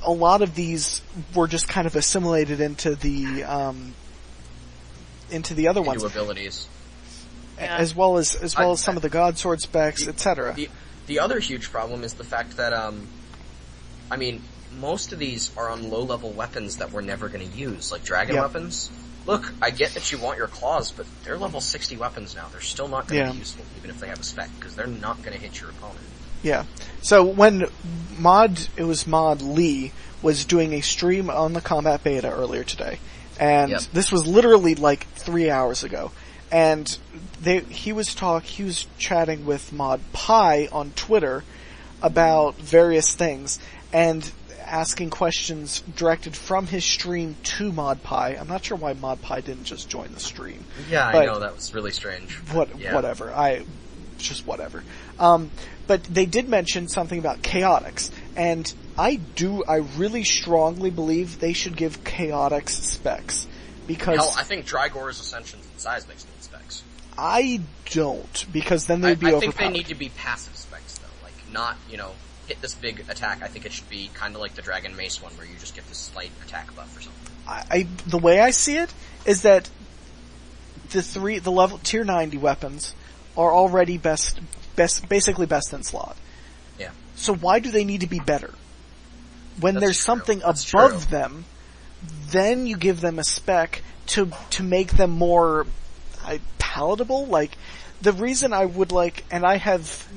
a lot of these were just kind of assimilated into the other ones.
Abilities.
Yeah. As well as some of the God Sword specs, etc.
The other huge problem is the fact that, I mean, most of these are on low-level weapons that we're never going to use, like dragon weapons. Look, I get that you want your claws, but they're level 60 weapons now. They're still not going to be useful, even if they have a spec, because they're not going to hit your opponent. Yeah. So when Mod Lee was doing a stream on the combat beta earlier today, and this was literally like 3 hours ago, and he was chatting with Mod Pi on Twitter about various things, and asking questions directed from his stream to Mod Pi. I'm not sure why Mod Pi didn't just join the stream. Yeah, I know, that was really strange.
Whatever. Whatever. But they did mention something about chaotics, and I really strongly believe they should give chaotics specs, because...
Hell, I think Drygor's Ascensions and Seismics need specs.
I don't, because then they'd be overpowered.
I think they need to be passive specs, though. Like, not, hit this big attack. I think it should be kind of like the Dragon Mace one, where you just get this slight attack buff or something.
The way I see it is that the level tier 90 weapons are already basically best in slot.
Yeah.
So why do they need to be better? When there's something above them, then you give them a spec to make them more palatable. Like, the reason I would like, and I've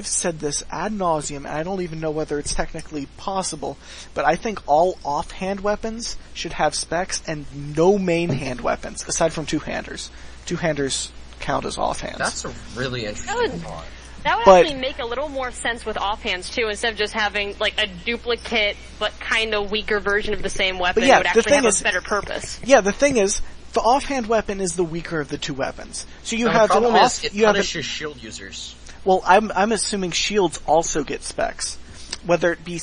said this ad nauseum, and I don't even know whether it's technically possible, but I think all offhand weapons should have specs and no main hand weapons, aside from two-handers. Two-handers count as offhands.
That's a really interesting thought.
That would actually make a little more sense with offhands too, instead of just having like a duplicate but kind of weaker version of the same weapon. It would actually have a better purpose.
Yeah, the thing is, the offhand weapon is the weaker of the two weapons. So you have
the problem is it punishes shield users.
Well, I'm assuming shields also get specs, whether it be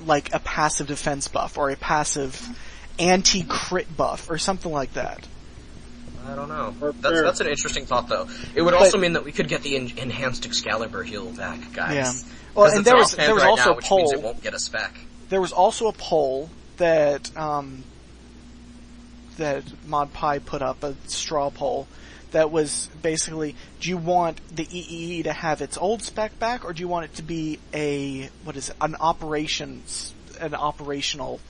like a passive defense buff or a passive anti-crit buff or something like that.
I don't know. That's an interesting thought, though. It would also mean that we could get the enhanced Excalibur heal back, guys.
Yeah. Well, and there was also a poll.
Which means it won't get a spec.
There was also a poll that Mod Pi put up, a straw poll, that was basically, do you want the EEE to have its old spec back, or do you want it to be an operational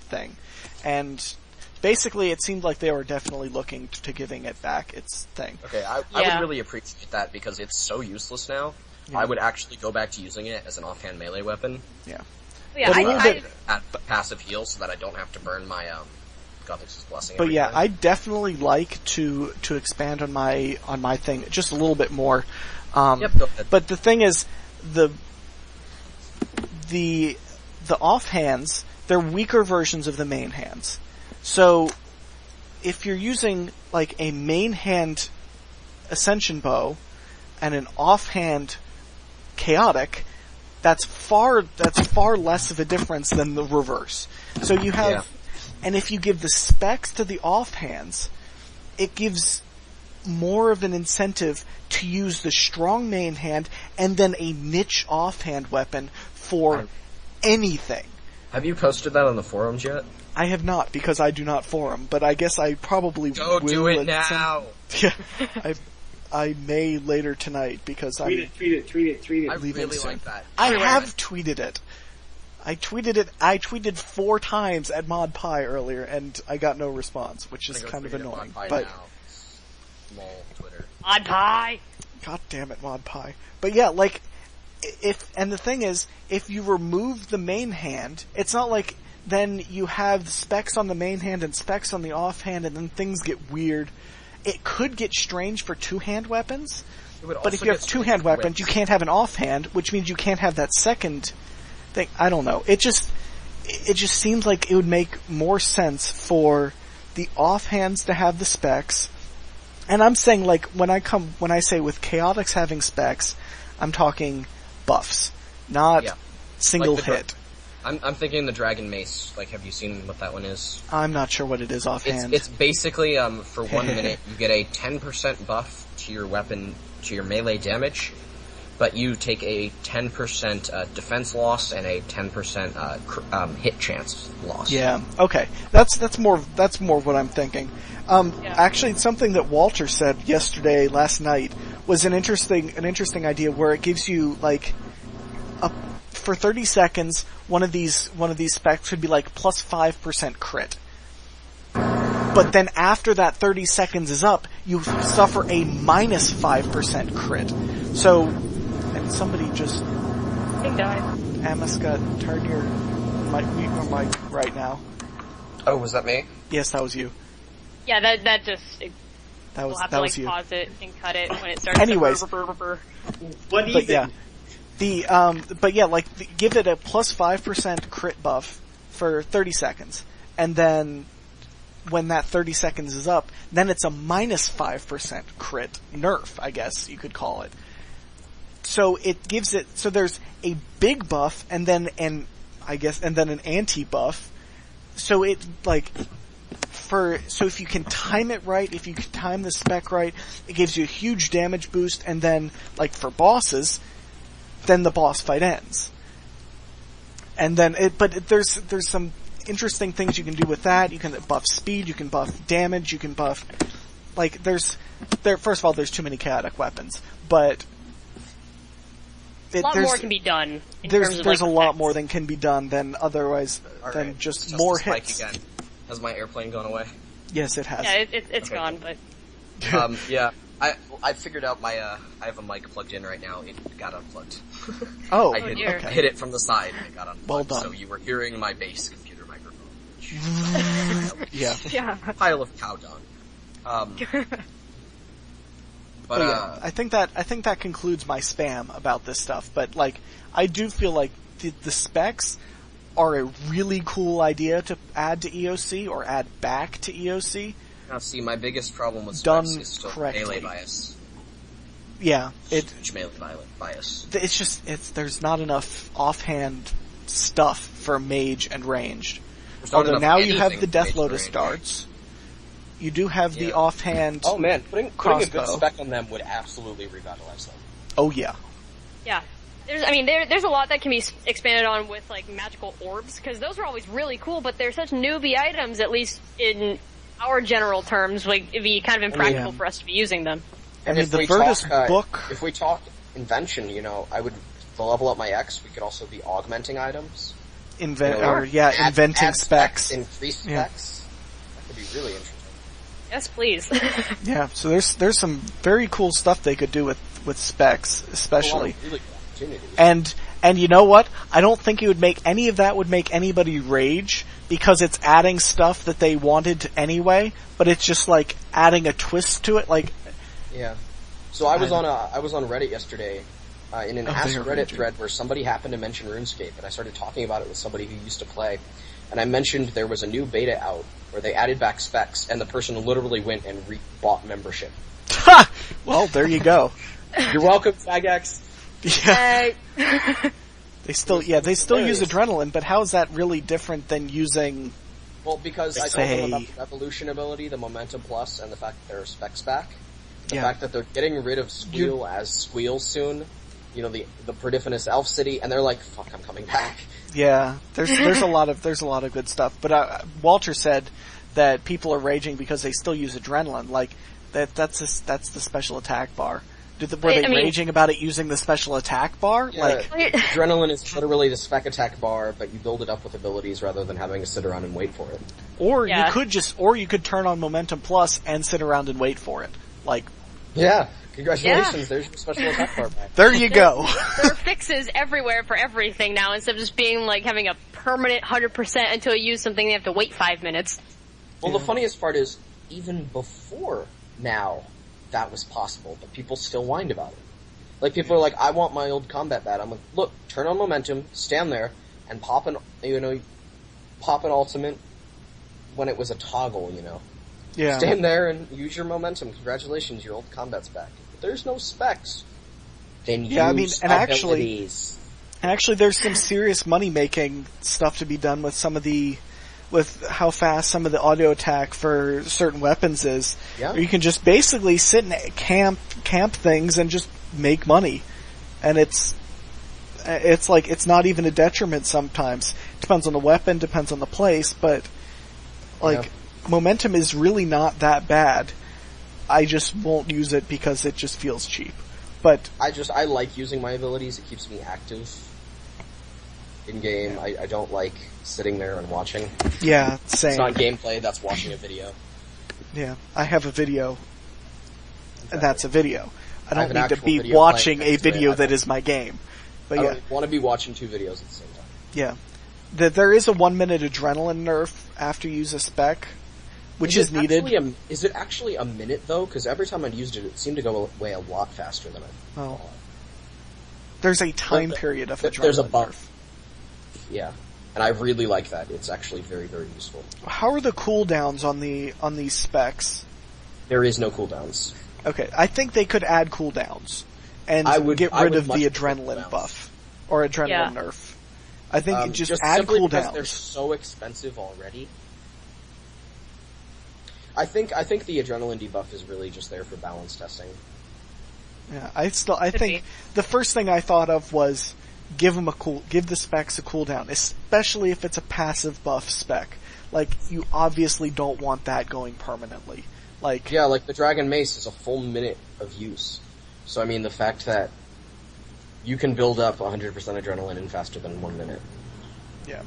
thing? And basically, it seemed like they were definitely looking to giving it back its thing.
Okay, I would really appreciate that, because it's so useless now. Yeah. I would actually go back to using it as an offhand melee weapon.
Yeah.
Yeah,
at passive heal, so that I don't have to burn my Gothic's Blessing.
But yeah, I'd definitely like to expand on my thing just a little bit more.
Go ahead.
But the thing is, the offhands, they're weaker versions of the main hands. So, if you're using, like, a main hand Ascension Bow and an offhand Chaotic, that's far less of a difference than the reverse. So you have, And if you give the specs to the offhands, it gives more of an incentive to use the strong main hand and then a niche offhand weapon for anything.
Have you posted that on the forums yet?
I have not, because I do not forum, but I guess I probably will.
Do it now!
Yeah, I may later tonight, because
tweet it.
I really like that.
I have tweeted it. I tweeted 4 times at Mod Pi earlier, and I got no response, which is kind of annoying. But
Twitter.
Mod Pi!
God damn it, Mod Pi. But yeah, like, and the thing is, if you remove the main hand, it's not like then you have specs on the main hand and specs on the offhand, and then things get weird. It could get strange for 2-hand weapons, but if you have 2-hand weapons, you can't have an offhand, which means you can't have that second thing. I don't know. It just seems like it would make more sense for the offhands to have the specs. And I'm saying, like, when I say with Chaotix having specs, I'm talking buffs, not single hit.
I'm thinking the Dragon Mace. Like, have you seen what that one is?
I'm not sure what it is offhand.
It's basically, for 1 minute, you get a 10% buff to your weapon, to your melee damage, but you take a 10% defense loss and a 10% hit chance loss.
Yeah. Okay. That's more what I'm thinking. Actually, something that Walter said last night was an interesting idea where it gives you, like, for 30 seconds, one of these specs would be like plus 5% crit. But then after that 30 seconds is up, you suffer a minus 5% crit. So, and somebody just...
I think died.
Amascut, turn your mic right now.
Oh, was that me?
Yes, that was you.
Yeah, that just...
We'll
have to, like,
you.
pause it and cut it when it starts
Anyways.
to burr.
What do you think?
Give it a plus 5% crit buff for 30 seconds. And then, when that 30 seconds is up, then it's a minus 5% crit nerf, I guess you could call it. So it gives it, so there's a big buff, and then an anti-buff. So it, like, so if you can time it right, if you can time the spec right, it gives you a huge damage boost, and then, like, for bosses, then the boss fight ends. And then there's some interesting things you can do with that. You can buff speed, you can buff damage, you can buff, like, first of all, there's too many chaotic weapons, but
a lot more can be done.
There's a lot more than can be done than otherwise, than just more hits.
Again. Has my airplane gone away?
Yes, it has.
Yeah, it's okay. Gone, but...
yeah. I figured out I have a mic plugged in right now. It got unplugged.
Oh,
I hit it from the side and it got unplugged.
Well done.
So you were hearing my base computer microphone.
Yeah.
Pile of cow dung. But
I think that concludes my spam about this stuff. But, like, I do feel like the specs are a really cool idea to add to EOC or add back to EOC.
Now, see, my biggest problem with
done
specs is still
correctly.
melee bias.
Yeah,
Huge melee bias.
It's just there's not enough offhand stuff for mage and ranged. Although now you have the Death Lotus darts. You do have the offhand.
Oh man, putting a
crossbow.
good spec on them would absolutely revitalize them.
Oh yeah.
Yeah. There's a lot that can be expanded on with, like, magical orbs, because those are always really cool, but they're such newbie items, at least in our general terms, like, it'd be kind of impractical for us to be using them.
And if we talk invention, the level up my X, we could also be augmenting items.
Inventing specs.
Increase specs. That could be really interesting.
Yes, please.
Yeah, so there's some very cool stuff they could do with specs, especially.
Really cool opportunities.
And you know what? I don't think it would make any of that would make anybody rage, because it's adding stuff that they wanted anyway, but it's just like adding a twist to it, like.
Yeah. So I was on Reddit yesterday, in an Ask Reddit thread where somebody happened to mention RuneScape, and I started talking about it with somebody who used to play, and I mentioned there was a new beta out where they added back specs, and the person literally went and bought membership.
Ha! Well, there you go.
You're welcome, Fagax.
Yeah. They still use adrenaline, but how is that really different than using
Well, because I told them about the Revolution ability, the Momentum Plus, and the fact that there are specs back. The fact that they're getting rid of Squeal as Squeal soon. You know, the Perdifinous Elf City, and they're like, fuck, I'm coming back.
Yeah, there's a lot of good stuff. But Walter said that people are raging because they still use Adrenaline. Like, that's the special attack bar. Were they raging about it using the special attack bar?
Yeah, like, Adrenaline is literally the spec attack bar, but you build it up with abilities rather than having to sit around and wait for it.
Or you could turn on Momentum Plus and sit around and wait for it. Like,
yeah. Congratulations, there's your special attack bar back.
There you go.
There are fixes everywhere for everything now, instead of just being like having a permanent 100% until you use something they have to wait 5 minutes.
Well, the funniest part is, even before now, that was possible, but people still whined about it. Like, people are like, I want my old combat bat. I'm like, look, turn on Momentum, stand there, and pop an ultimate when it was a toggle, you know.
Yeah.
Stand there and use your Momentum. Congratulations, your old combat's back. But there's no specs. Then use abilities.
Actually, there's some serious money-making stuff to be done with how fast some of the auto attack for certain weapons is.
Yeah.
Or you can just basically sit and camp things and just make money. And it's like, it's not even a detriment sometimes. Depends on the weapon, depends on the place, but like, Momentum is really not that bad. I just won't use it because it just feels cheap. But
I like using my abilities. It keeps me active in game. I don't like sitting there and watching.
Yeah, same.
It's not gameplay, that's watching a video.
Yeah, I have a video, and that's a video. I don't need to be
video
watching a video that is my game. But
I want to be watching 2 videos at the same time.
Yeah. There is a 1 minute Adrenaline nerf after you use a spec, which is needed.
Is it actually a minute, though? Because every time I'd used it, it seemed to go away a lot faster than I thought.
There's a time period of Adrenaline
There's a buff.
nerf.
Yeah. And I really like that. It's actually very, very useful.
How are the cooldowns on these specs?
There is no cooldowns.
Okay, I think they could add cooldowns and get rid of the Adrenaline buff. Or Adrenaline nerf. I think just add cooldowns.
Because they're so expensive already. I think the Adrenaline debuff is really just there for balance testing.
Yeah, I think the first thing I thought of was give the specs a cooldown, especially if it's a passive buff spec. Like, you obviously don't want that going permanently. Like,
yeah, like the Dragon Mace is a full minute of use. So I mean, the fact that you can build up 100% Adrenaline in faster than 1 minute.
Yeah.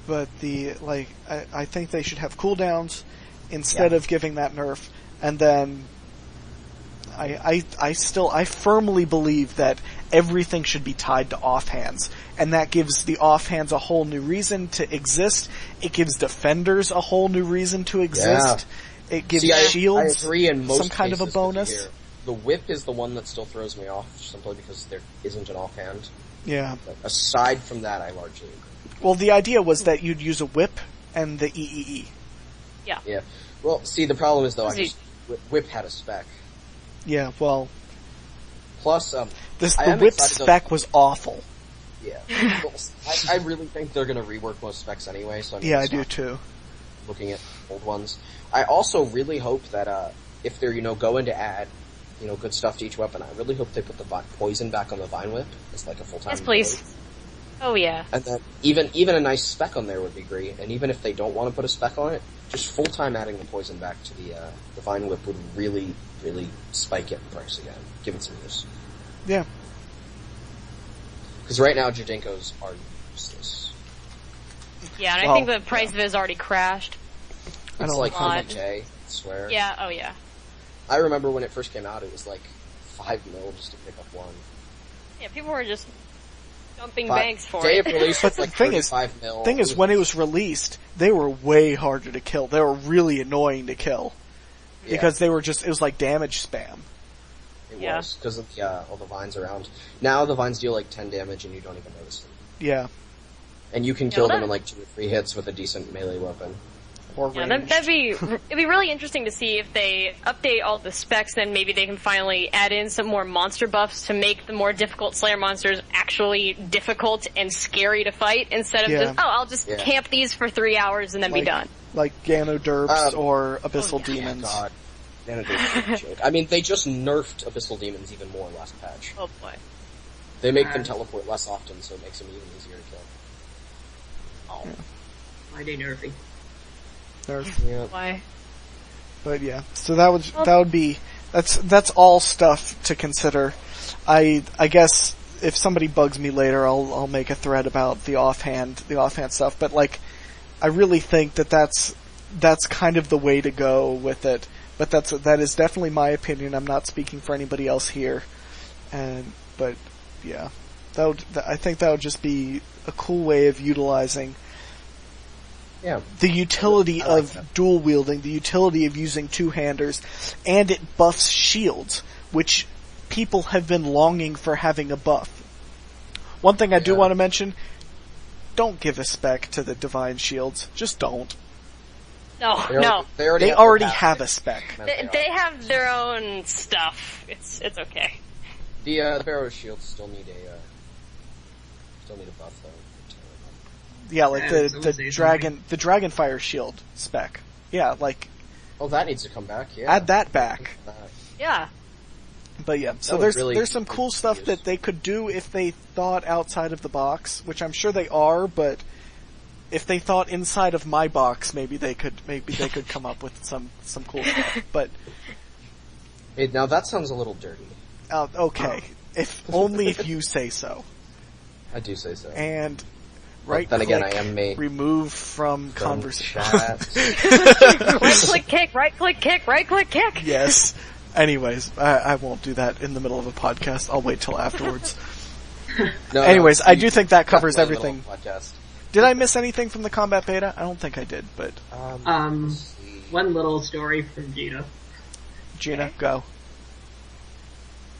But I think they should have cooldowns instead of giving that nerf, and then I firmly believe that everything should be tied to offhands, and that gives the offhands a whole new reason to exist. It gives defenders a whole new reason to exist. Yeah. It gives shields some kind of a bonus.
The whip is the one that still throws me off, simply because there isn't an offhand.
Yeah.
But aside from that, I largely agree.
Well, the idea was that you'd use a whip and the EEE.
Yeah.
Yeah. Well, see, the problem is, though, whip had a spec.
Yeah, well...
Plus,
the whip spec was awful.
Yeah. Well, I really think they're going to rework most specs anyway, so
I do too.
Looking at old ones. I also really hope that, if they're, going to add, good stuff to each weapon, I really hope they put the poison back on the Vine Whip as like a full-time
Yes, please.
ability.
Oh, yeah.
And then even a nice spec on there would be great, and even if they don't want to put a spec on it, just full-time adding the poison back to the Vine Whip would really, really spike it in price again. Give it some use.
Yeah.
Because right now, Jadenkos are useless.
Yeah, and I think the price of it has already crashed.
It's like 100K, I swear.
Yeah, oh yeah.
I remember when it first came out, it was like 5 mil just to pick up one.
Yeah, people were just dumping banks for
day
it.
Of release was like 35 mil.
The thing is, when it was released, they were way harder to kill. They were really annoying to kill. Yeah. Because it was like damage spam.
It was, because of all the vines around. Now the vines deal like 10 damage and you don't even notice them.
Yeah.
And you can kill them in like 2 or 3 hits with a decent melee weapon.
or
Yeah,
ranged.
it'd be really interesting to see if they update all the specs, then maybe they can finally add in some more monster buffs to make the more difficult Slayer monsters actually difficult and scary to fight, instead of just, I'll just camp these for 3 hours and then be done.
Like Ganoderps or Abyssal Demons.
God. I mean, they just nerfed Abyssal Demons even more last patch.
Oh boy.
They make them teleport less often, so it makes them even easier to kill.
Oh. Why are they nerfing?
Yeah.
Why?
But yeah, so that's all stuff to consider. I guess if somebody bugs me later, I'll make a thread about the offhand stuff. But like, I really think that's kind of the way to go with it. But that is definitely my opinion. I'm not speaking for anybody else here. But yeah, I think that would just be a cool way of utilizing.
Yeah.
The utility of dual wielding, the utility of using two-handers, and it buffs shields, which people have been longing for having a buff. One thing I do want to mention, don't give a spec to the Divine Shields. Just don't.
No.
They
already have a spec.
They have their own stuff. It's okay.
The Barrow Shields still need a buff though.
Yeah, like the Dragonfire Shield spec. Yeah, like.
Oh, that needs to come back. Yeah.
Add that back.
Yeah.
But yeah, so there's some cool stuff that they could do if they thought outside of the box, which I'm sure they are. But if they thought inside of my box, maybe they could come up with some cool stuff. But
now that sounds a little dirty.
Okay, if only if you say so.
I do say so.
And.
Right. Then again, I am me.
Remove from conversation.
Right-click kick, right-click kick, right-click kick.
Yes. Anyways, I won't do that in the middle of a podcast. I'll wait till afterwards. Anyways, I do think that covers everything. Did I miss anything from the combat beta? I don't think I did, but...
One little story from Geena.
Geena, go.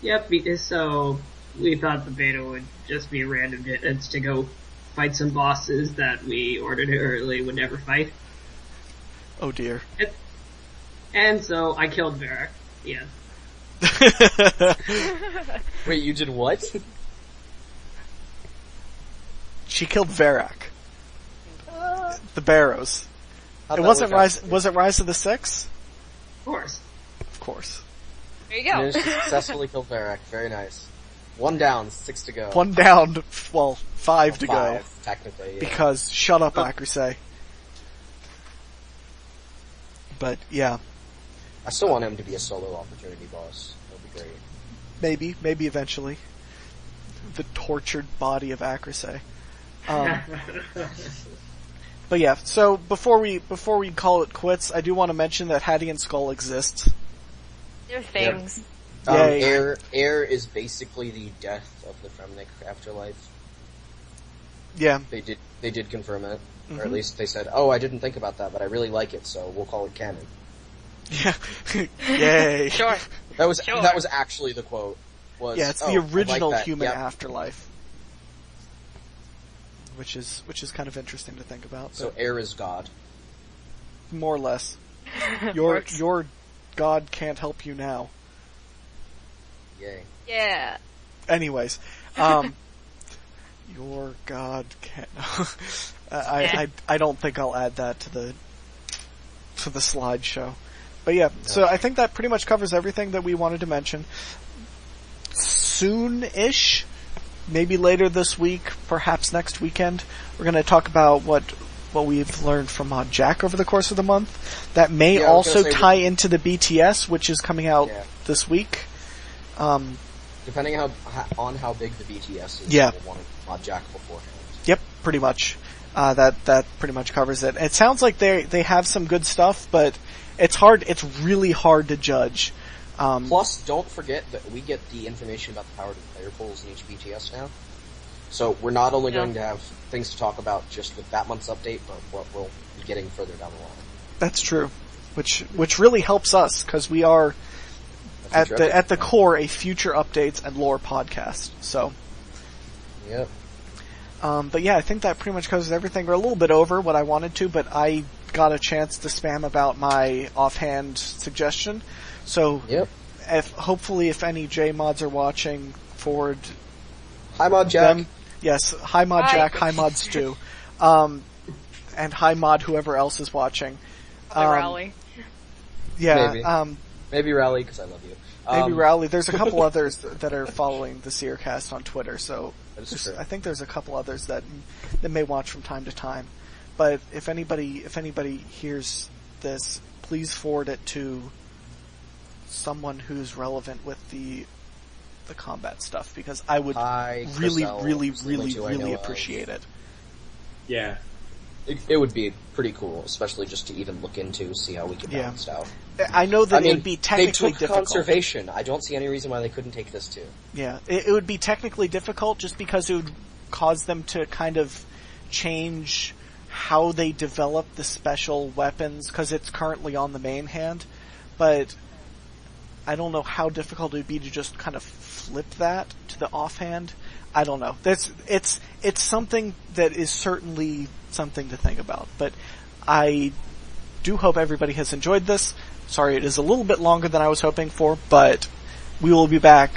Yep, so we thought the beta would just be random hits to go fight some bosses that we ordered early would never fight.
Oh dear.
And so I killed Varric. Yeah.
Wait, you did what?
She killed Varric. The Barrows. It wasn't Rise. Was it Rise of the Six?
Of course.
Of course.
There you go.
Managed to successfully kill Varric. Very nice. 1 down, 6 to go.
1 down, 5 to go.
Technically, yeah.
Because, shut up, Accuracy. But, yeah.
I still want him to be a solo opportunity boss. That would be great.
Maybe eventually. The tortured body of Accuracy. But yeah, so before we call it quits, I do want to mention that Hattie and Skull exists.
They're things.
Yep.
Air is basically the death of the Fremnik afterlife.
Yeah.
They did confirm it. Or at least they said, I didn't think about that, but I really like it, so we'll call it canon.
Yeah. Yay.
Sure.
That was actually the quote.
It's the original human afterlife. Which is kind of interesting to think about.
So Air is God.
More or less. Your God can't help you now.
Yay.
Yeah.
Anyways, your God can't. I don't think I'll add that to the slideshow. But yeah, so I think that pretty much covers everything that we wanted to mention. Soon-ish, maybe later this week, perhaps next weekend, we're going to talk about what we've learned from Mod Jack over the course of the month. That may also tie into the BTS, which is coming out this week.
Depending on how big the BTS is, we'll want Mod Jack beforehand. Yep,
pretty much. That pretty much covers it. It sounds like they have some good stuff, but it's really hard to judge.
Plus, don't forget that we get the information about the power to player pools in each BTS now. So we're not only going to have things to talk about just with that month's update, but what we'll be getting further down the line.
That's true. Which really helps us, because we are at the core a future updates and lore podcast. So.
Yep.
But yeah, I think that pretty much covers everything. We're a little bit over what I wanted to, but I got a chance to spam about my offhand suggestion. So,
Yep.
hopefully if any J mods are watching, forward
Hi, Mod Jack.
them. Yes, hi Mod
Hi.
Jack, hi Mod Stu. And hi Mod whoever else is watching.
Rally.
Yeah,
Maybe. Maybe Rally, because I love you.
maybe Rowley. There's a couple others that are following the Seercast on Twitter, so
That is true.
I think there's a couple others that may watch from time to time. But if anybody hears this, please forward it to someone who's relevant with the combat stuff, because I would
Hi,
really,
Chriselle,
really,
is the
really,
only two I know
really
of.
appreciate it.
Yeah.
It would be pretty cool, especially just to even look into, see how we can
Yeah.
balance it out.
I know that
I mean,
it would be technically
they took
difficult.
conservation. I don't see any reason why they couldn't take this too.
Yeah, it would be technically difficult just because it would cause them to kind of change how they develop the special weapons, because it's currently on the main hand. But I don't know how difficult it would be to just kind of flip that to the offhand. I don't know. It's something that is certainly something to think about. But I do hope everybody has enjoyed this. Sorry, it is a little bit longer than I was hoping for, but we will be back